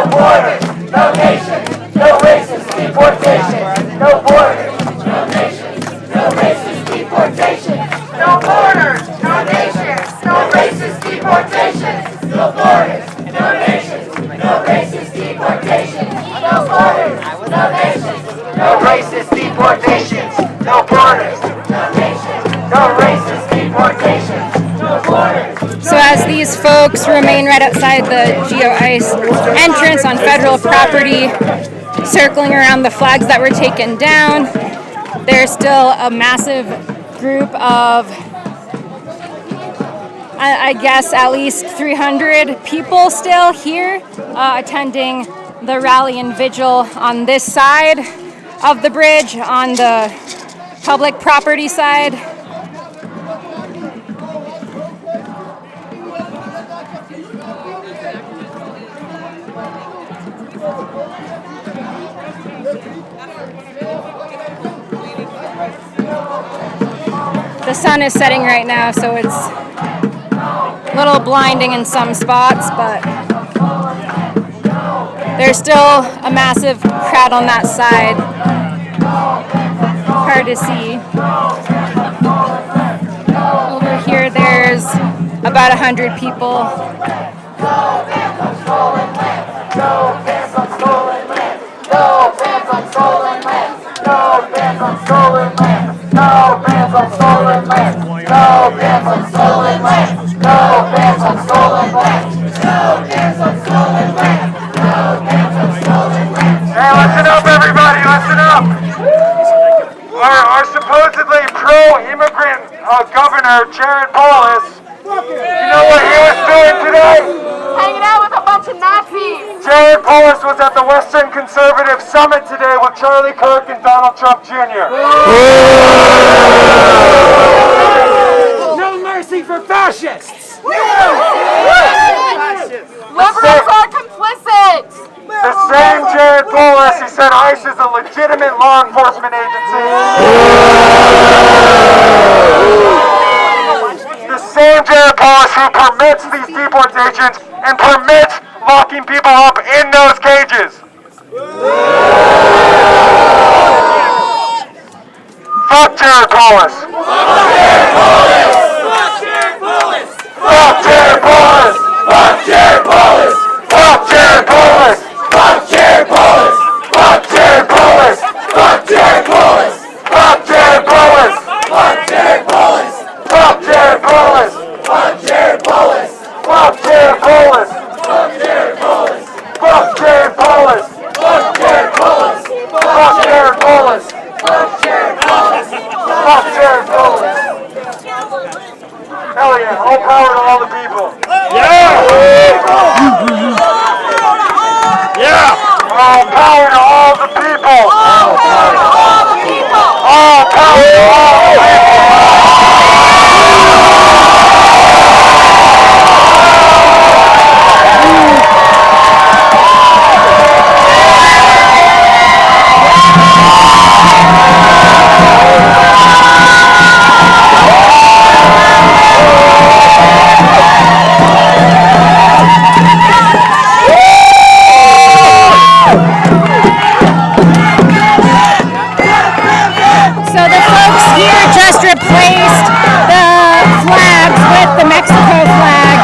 borders, no nations, no racist deportations. No borders, no nations, no racist deportations. No borders, no nations, no racist deportations. No borders, no nations, no racist deportations. No borders, no nations, no racist deportations. No borders, no nations, no racist deportations. No borders. So as these folks remain right outside the GeoIce entrance on federal property, circling around the flags that were taken down, there's still a massive group of, I guess, at least 300 people still here attending the rally and vigil on this side of the bridge, on the public property side. The sun is setting right now, so it's a little blinding in some spots, but there's still a massive crowd on that side. Hard to see. Over here, there's about 100 people. No bans on stolen land. No bans on stolen land. No bans on stolen land. No bans on stolen land. No bans on stolen land. No bans on stolen land. No bans on stolen land. No bans on stolen land. No bans on stolen land. Hey, listen up, everybody, listen up. Our supposedly pro-immigrant governor, Jared Polis, you know what he was doing today? Hanging out with a bunch of Nazis. Jared Polis was at the Western Conservative Summit today with Charlie Kirk and Donald Trump Jr. No mercy for fascists! Liberals are complicit. The same Jared Polis, he said ICE is a legitimate law enforcement agency. The same Jared Polis who permits these deportations and permits locking people up in those cages. Fuck Jared Polis. Fuck Jared Polis. Fuck Jared Polis. Fuck Jared Polis. Fuck Jared Polis. Fuck Jared Polis. Fuck Jared Polis. Fuck Jared Polis. Fuck Jared Polis. Fuck Jared Polis. Fuck Jared Polis. Fuck Jared Polis. Fuck Jared Polis. So the folks here just replaced the flags with the Mexico flag.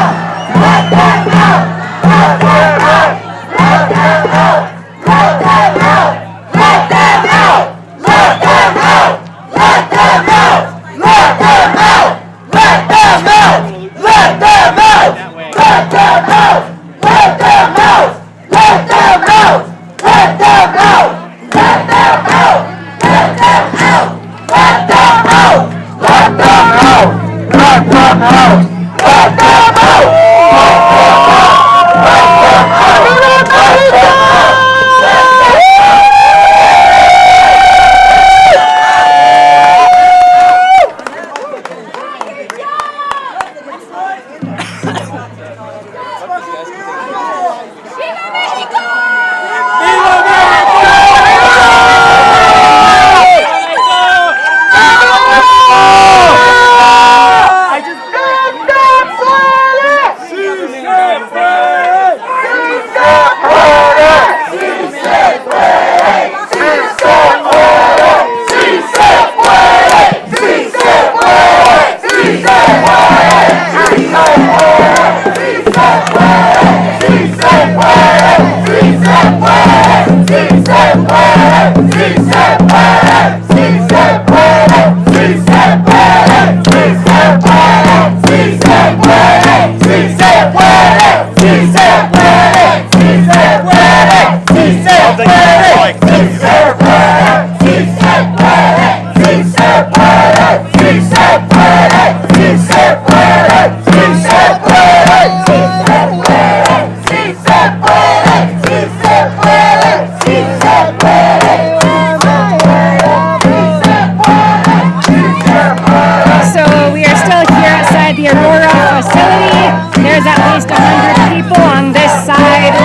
So we are still here outside the Aurora facility. There's at least 100 people on this side,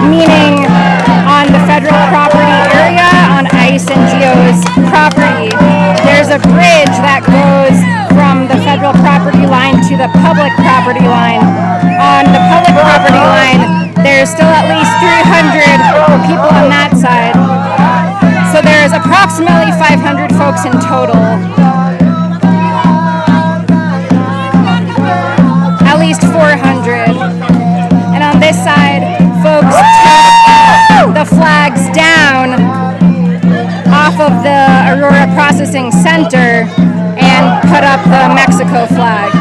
meaning on the federal property area, on ICE and GEO's property. There's a bridge that goes from the federal property line to the public property line. On the public property line, there's still at least 300 people on that side. So there's approximately 500 folks in total. At least 400. And on this side, folks took the flags down off of the Aurora Processing Center and put up the Mexico flag.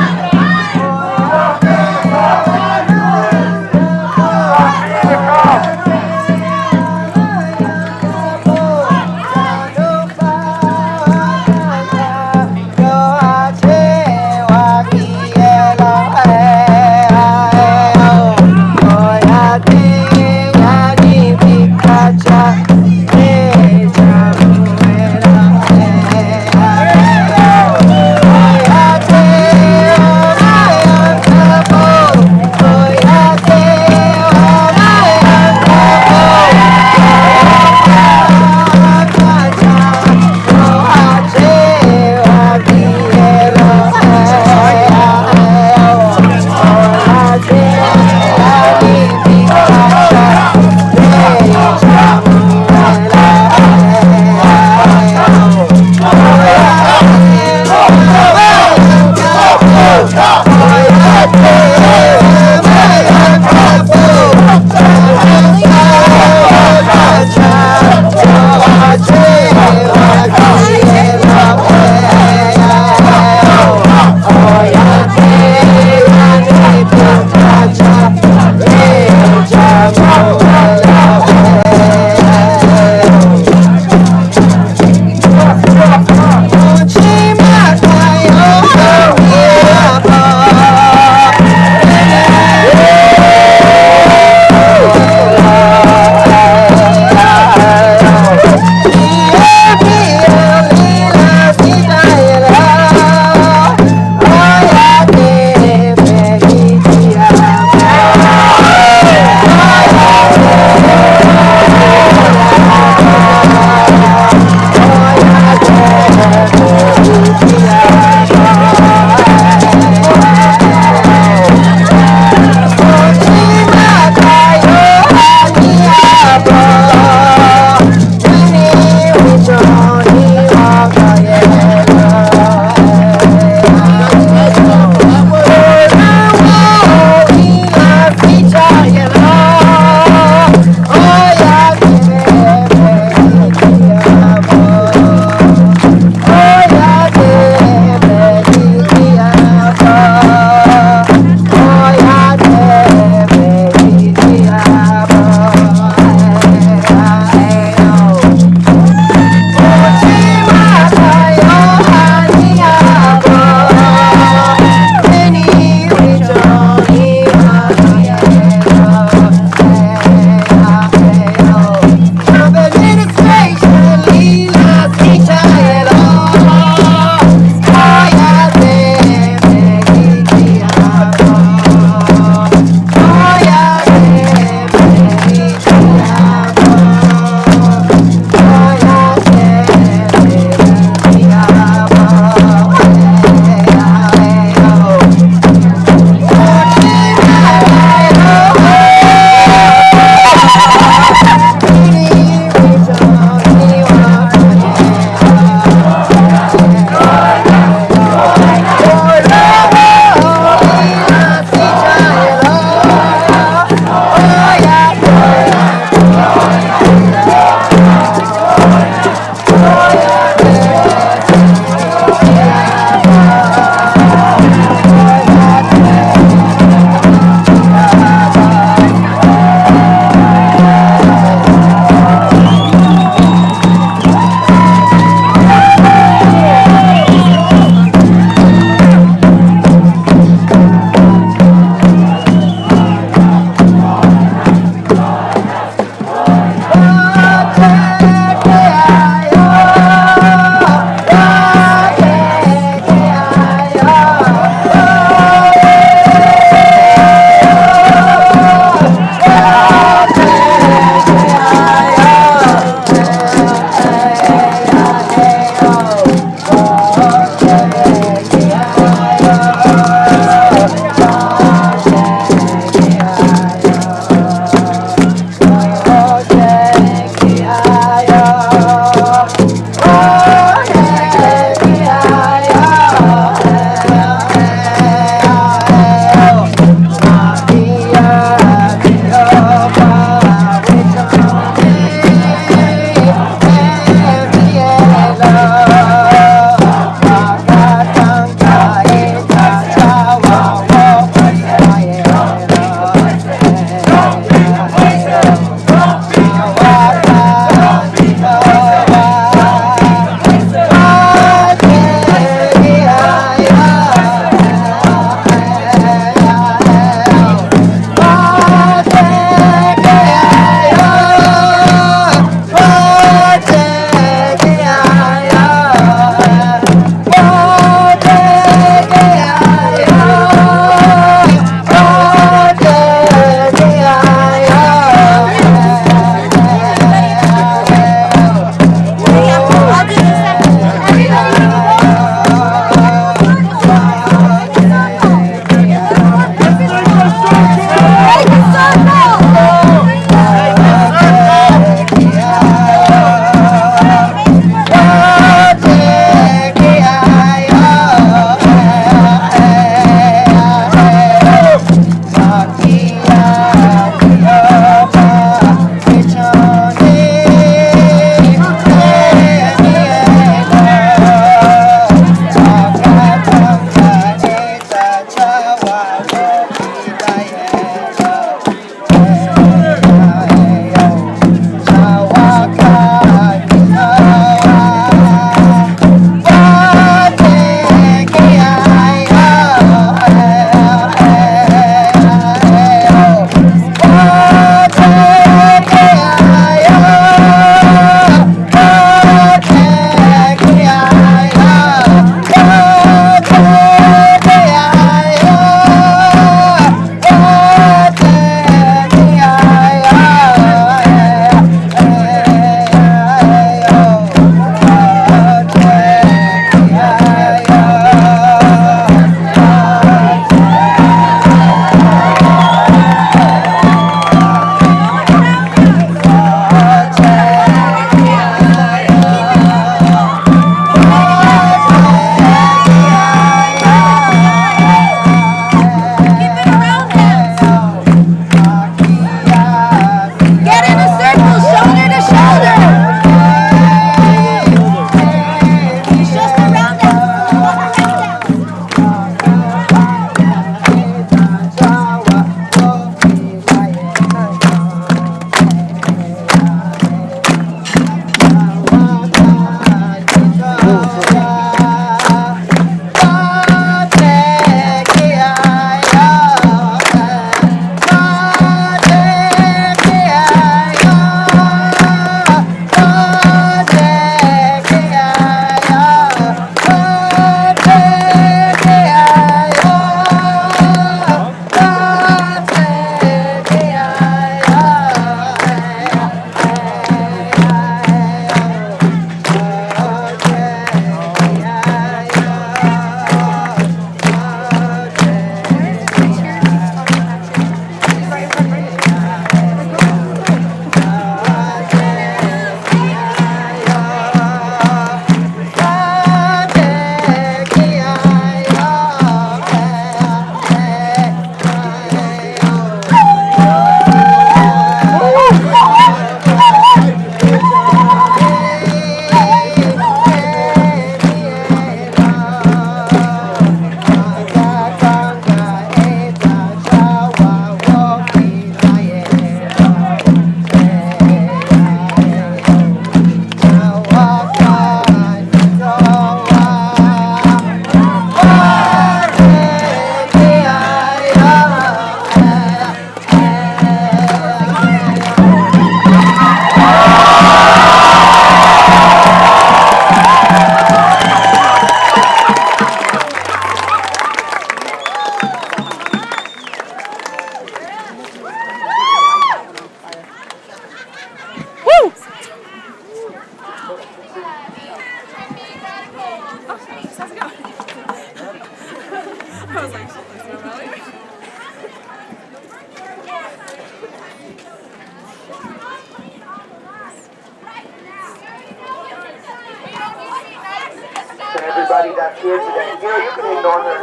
everybody that's here today. You know, you can ignore her.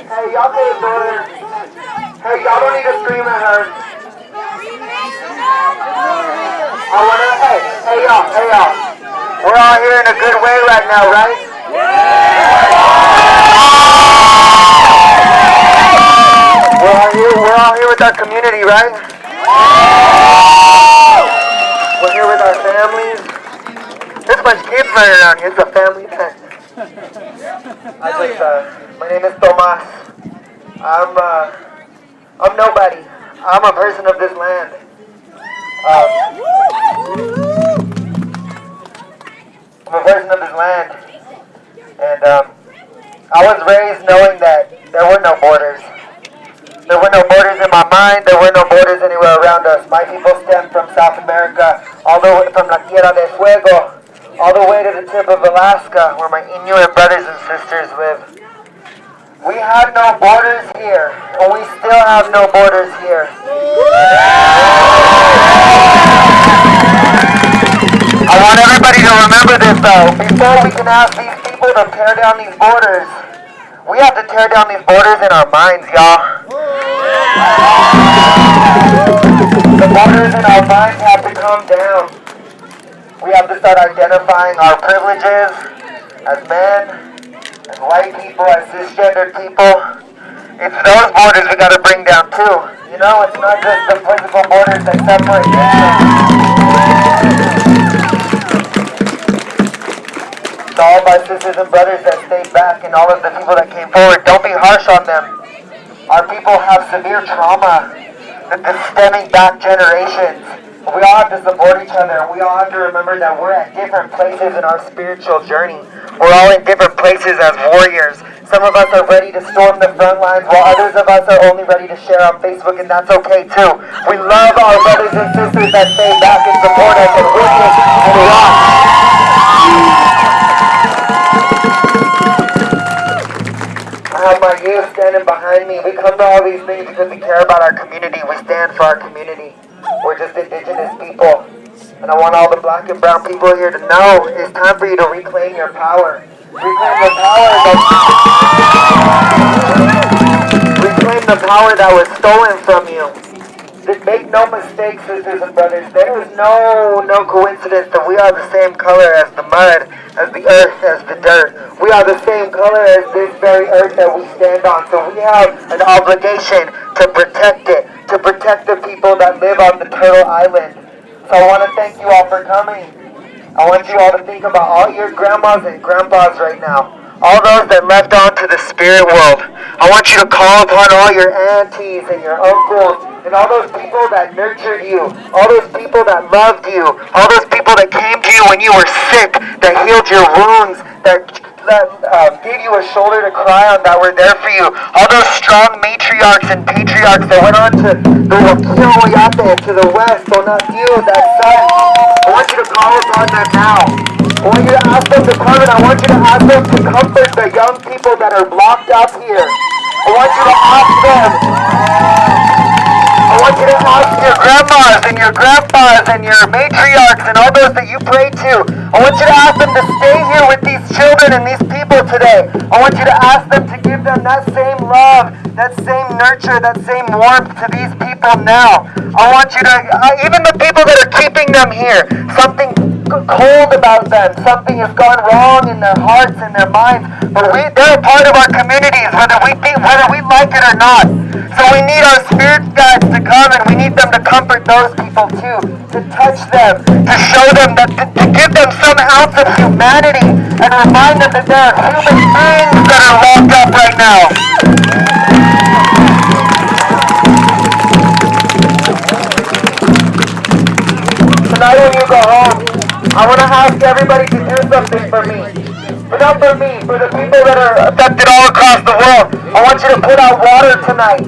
Hey, y'all can ignore her. Hey, y'all don't need to scream at her. Hey y'all. We're all here in a good way right now, right? We're all here with our community, right? We're here with our families. There's a bunch of kids running around here. It's a family event. My name is Tomas. I'm nobody. I'm a person of this land. I'm a person of this land. And I was raised knowing that there were no borders. There were no borders in my mind. There were no borders anywhere around us. My people stem from South America, all the way from La Tierra del Fuego, all the way to the tip of Alaska, where my Inuit brothers and sisters live. We had no borders here, and we still have no borders here. I want everybody to remember this though. Before we can ask these people to tear down these borders, we have to tear down these borders in our minds, y'all. The borders in our minds have to come down. We have to start identifying our privileges as men, as white people, as cisgendered people. It's those borders we gotta bring down too. You know, it's not just the physical borders that separate nations. To all my sisters and brothers that stayed back and all of the people that came forward, don't be harsh on them. Our people have severe trauma that is stemming back generations. We all have to support each other. We all have to remember that we're at different places in our spiritual journey. We're all in different places as warriors. Some of us are ready to storm the front lines, while others of us are only ready to share on Facebook, and that's okay too. We love our brothers and sisters that stay back and support us and witness and rock. I have my youth standing behind me. We come to all these things because we care about our community. We stand for our community. We're just Indigenous people. And I want all the black and brown people here to know it's time for you to reclaim your power. Reclaim the power that was stolen from you. Make no mistake, sisters and brothers, there is no coincidence that we are the same color as the mud, as the earth, as the dirt. We are the same color as this very earth that we stand on. So we have an obligation to protect it, to protect the people that live on the Turtle Island. So I want to thank you all for coming. I want you all to think about all your grandmas and grandpas right now. All those that left on to the spirit world. I want you to call upon all your aunties and your uncles and all those people that nurtured you, all those people that loved you, all those people that came to you when you were sick, that healed your wounds, that gave you a shoulder to cry on, that were there for you. All those strong matriarchs and patriarchs that went on to the west, Donatiu, that son. I want you to call upon them now. I want you to ask them to come, and I want you to ask them to comfort the young people that are blocked up here. I want you to ask them. I want you to ask your grandmas and your grandpas and your matriarchs and all those that you pray to. I want you to ask them to stay here with these children and these people today. I want you to ask them to give them that same love, that same nurture, that same warmth to these people now. I want you to, even the people that are keeping them here, something cold about them, something has gone wrong in their hearts and their minds, but they're a part of our communities, whether we like it or not. So we need our spirit guides to come, and we need them to comfort those people too, to touch them, to show them that, to give them some ounce of humanity, and remind them that there are human beings that are locked up right now. Tonight when you go home, I want to ask everybody to do something for me. But not for me, for the people that are affected all across the world. I want you to put out water tonight.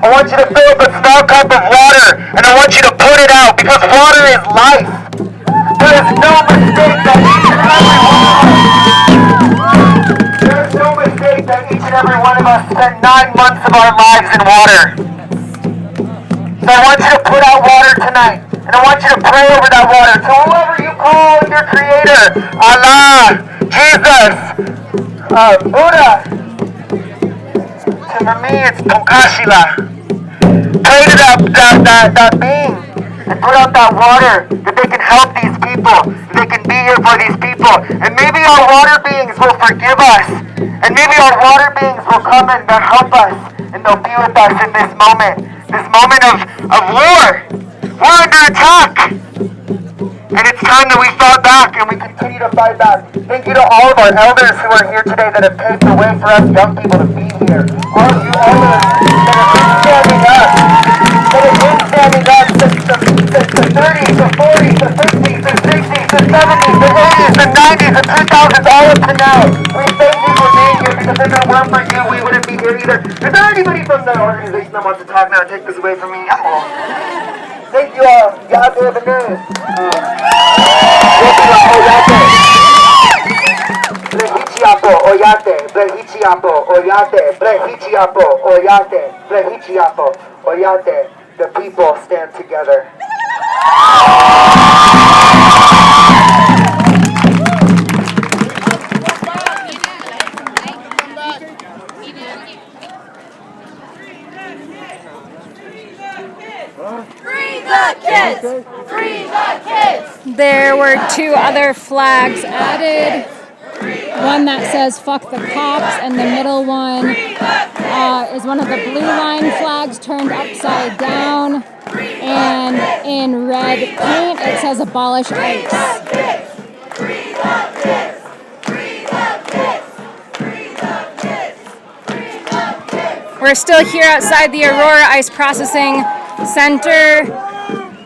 I want you to fill up a small cup of water, and I want you to put it out, because water is life. There is no mistake that each and every one of us spent 9 months of our lives in water. So I want you to put out water tonight. And I want you to pray over that water to whoever you call your creator, Allah, Jesus, Buddha. For me, it's Punkashila. Pray to that being and put out that water that they can help these people, that they can be here for these people. And maybe our water beings will forgive us. And maybe our water beings will come and they'll help us. And they'll be with us in this moment of war. We're under attack. And it's time that we fought back and we continue to fight back. Thank you to all of our elders who are here today that have paved the way for us young people to be here. All of you elders that have been standing up, since the 30s, the 40s, the 50s, the 60s, the 70s, the 80s, the 90s, the 2000s, all up to now. We thank you for being here because if it weren't for you, we wouldn't be here either. Is there anybody from the organization that wants to talk now and take this away from me? Thank you all. Y'all do the news. Blehichiapo, oyate, blehichiapo, oyate, blehichiapo, oyate, blehichiapo, oyate. The people stand together. Free the kids! Free the kids! There were 2 other flags added. One that says "fuck the cops," and the middle one is one of the blue line flags turned upside down, and in red paint it says "abolish ICE." We're still here outside the Aurora Ice Processing Center,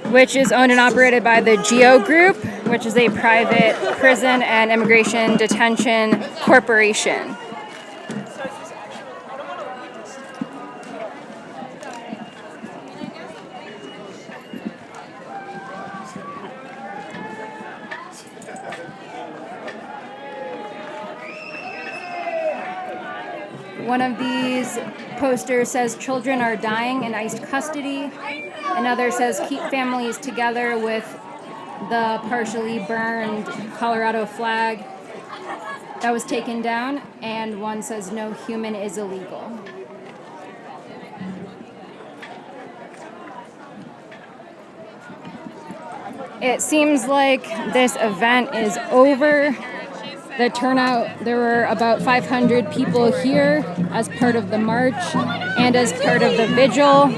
which is owned and operated by the GEO Group, which is a private prison and immigration detention corporation. One of these posters says "Children are dying in ICE custody." Another says "Keep families together" with the partially burned Colorado flag that was taken down. And one says "No human is illegal." It seems like this event is over. The turnout, there were about 500 people here as part of the march and as part of the vigil.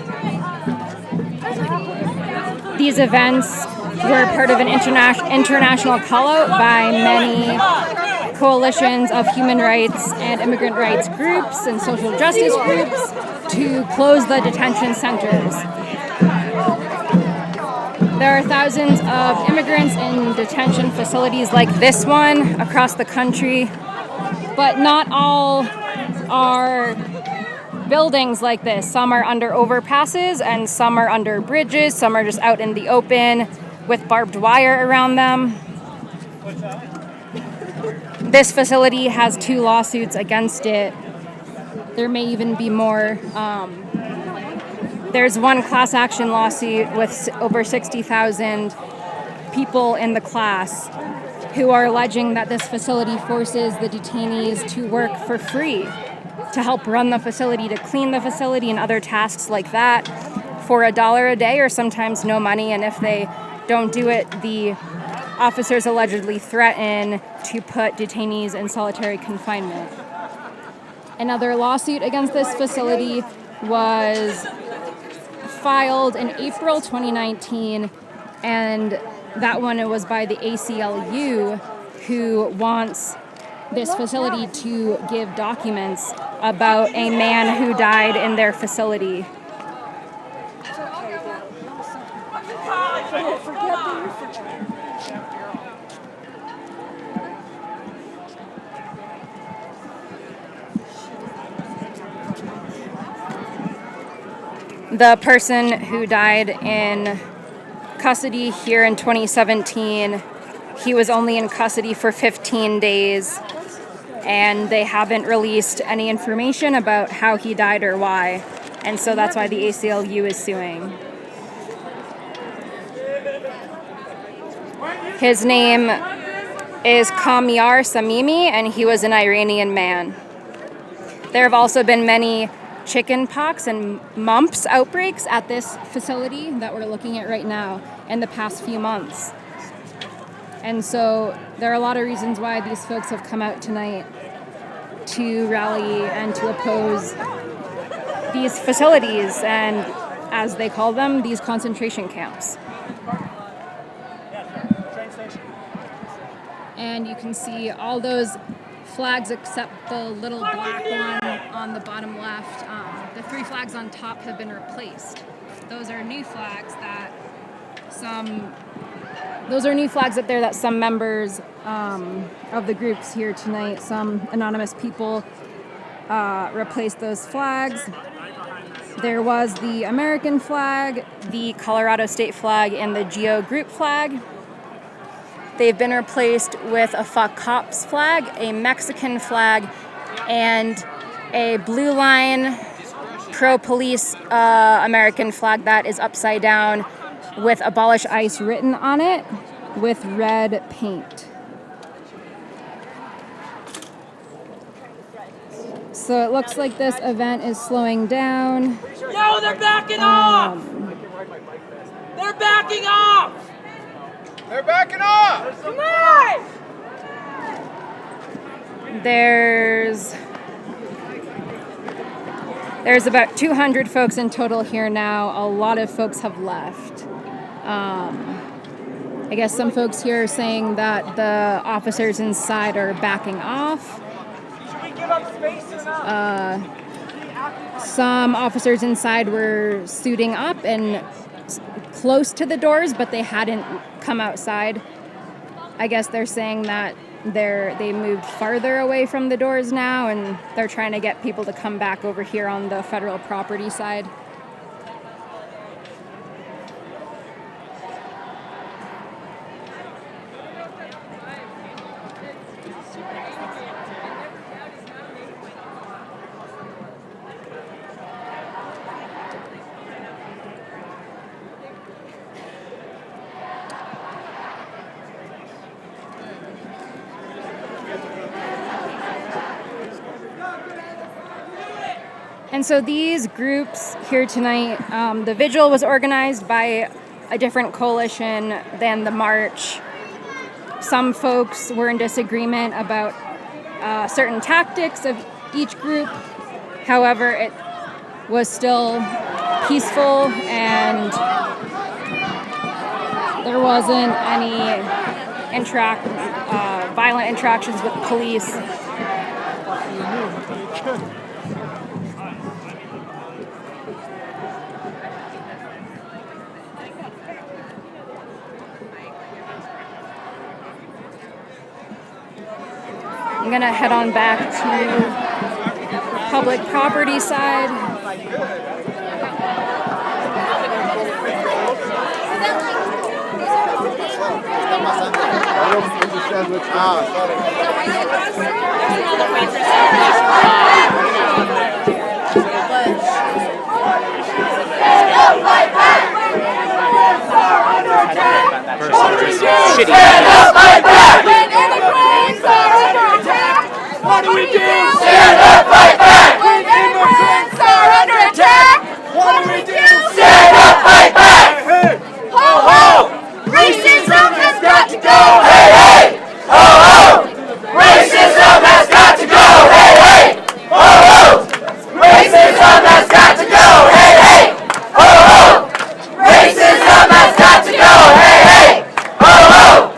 These events were part of an international call-out by many coalitions of human rights and immigrant rights groups and social justice groups to close the detention centers. There are thousands of immigrants in detention facilities like this one across the country, but not all are buildings like this. Some are under overpasses and some are under bridges. Some are just out in the open with barbed wire around them. This facility has 2 lawsuits against it. There may even be more. There's one class action lawsuit with over 60,000 people in the class who are alleging that this facility forces the detainees to work for free, to help run the facility, to clean the facility and other tasks like that for $1 a day or sometimes no money. And if they don't do it, the officers allegedly threaten to put detainees in solitary confinement. Another lawsuit against this facility was filed in April 2019, and that one was by the ACLU, who wants this facility to give documents about a man who died in their facility. The person who died in custody here in 2017, he was only in custody for 15 days, and they haven't released any information about how he died or why. And so that's why the ACLU is suing. His name is Kamyar Samimi, and he was an Iranian man. There have also been many chicken pox and mumps outbreaks at this facility that we're looking at right now in the past few months. And so there are a lot of reasons why these folks have come out tonight to rally and to oppose these facilities and, as they call them, these concentration camps. And you can see all those flags except the little black one on the bottom left. The 3 flags on top have been replaced. Those are new flags up there that some members of the groups here tonight, some anonymous people, replaced those flags. There was the American flag, the Colorado state flag, and the Geo group flag. They've been replaced with a Fuck Cops flag, a Mexican flag, and a blue line pro-police American flag that is upside down with Abolish ICE written on it with red paint. So it looks like this event is slowing down. No, they're backing off! They're backing off! They're backing off! Come on! There's about 200 folks in total here now. A lot of folks have left. I guess some folks here are saying that the officers inside are backing off. Should we give up space or not? Some officers inside were suiting up and close to the doors, but they hadn't come outside. I guess they're saying that they moved farther away from the doors now, and they're trying to get people to come back over here on the federal property side. And so these groups here tonight, the Vigil was organized by a different coalition than the march. Some folks were in disagreement about certain tactics of each group. However, it was still peaceful and there wasn't any violent interactions with police. I'm gonna head on back to public property side. What do we do? Stand up, fight back! When immigrants are under attack! What do we do? Stand up, fight back! Ho, ho! Racism has got to go! Hey, hey! Ho, ho! Racism has got to go! Hey, hey! Ho, ho! Racism has got to go! Hey, hey! Ho, ho! Racism has got to go! Hey, hey! Ho, ho!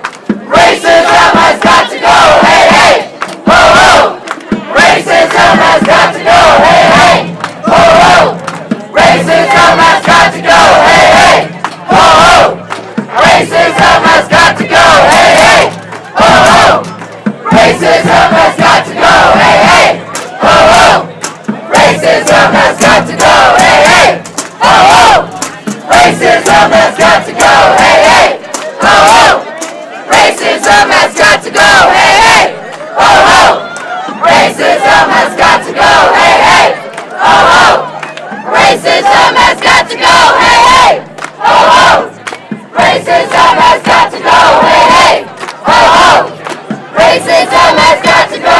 Racism has got to go! Hey, hey! Ho, ho! Racism has got to go! Hey, hey! Ho, ho! Racism has got to go! Hey, hey! Ho, ho! Racism has got to go! Hey, hey! Ho, ho! Racism has got to go! Hey, hey! Ho, ho! Racism has got to go! Hey, hey! Ho, ho! Racism has got to go! Hey, hey! Ho, ho! Racism has got to go! Hey, hey! Ho, ho! Racism has got to go! Hey, hey! Ho, ho! Racism has got to go! Hey, hey! Ho, ho! Racism has got to go! Hey, hey! Ho, ho!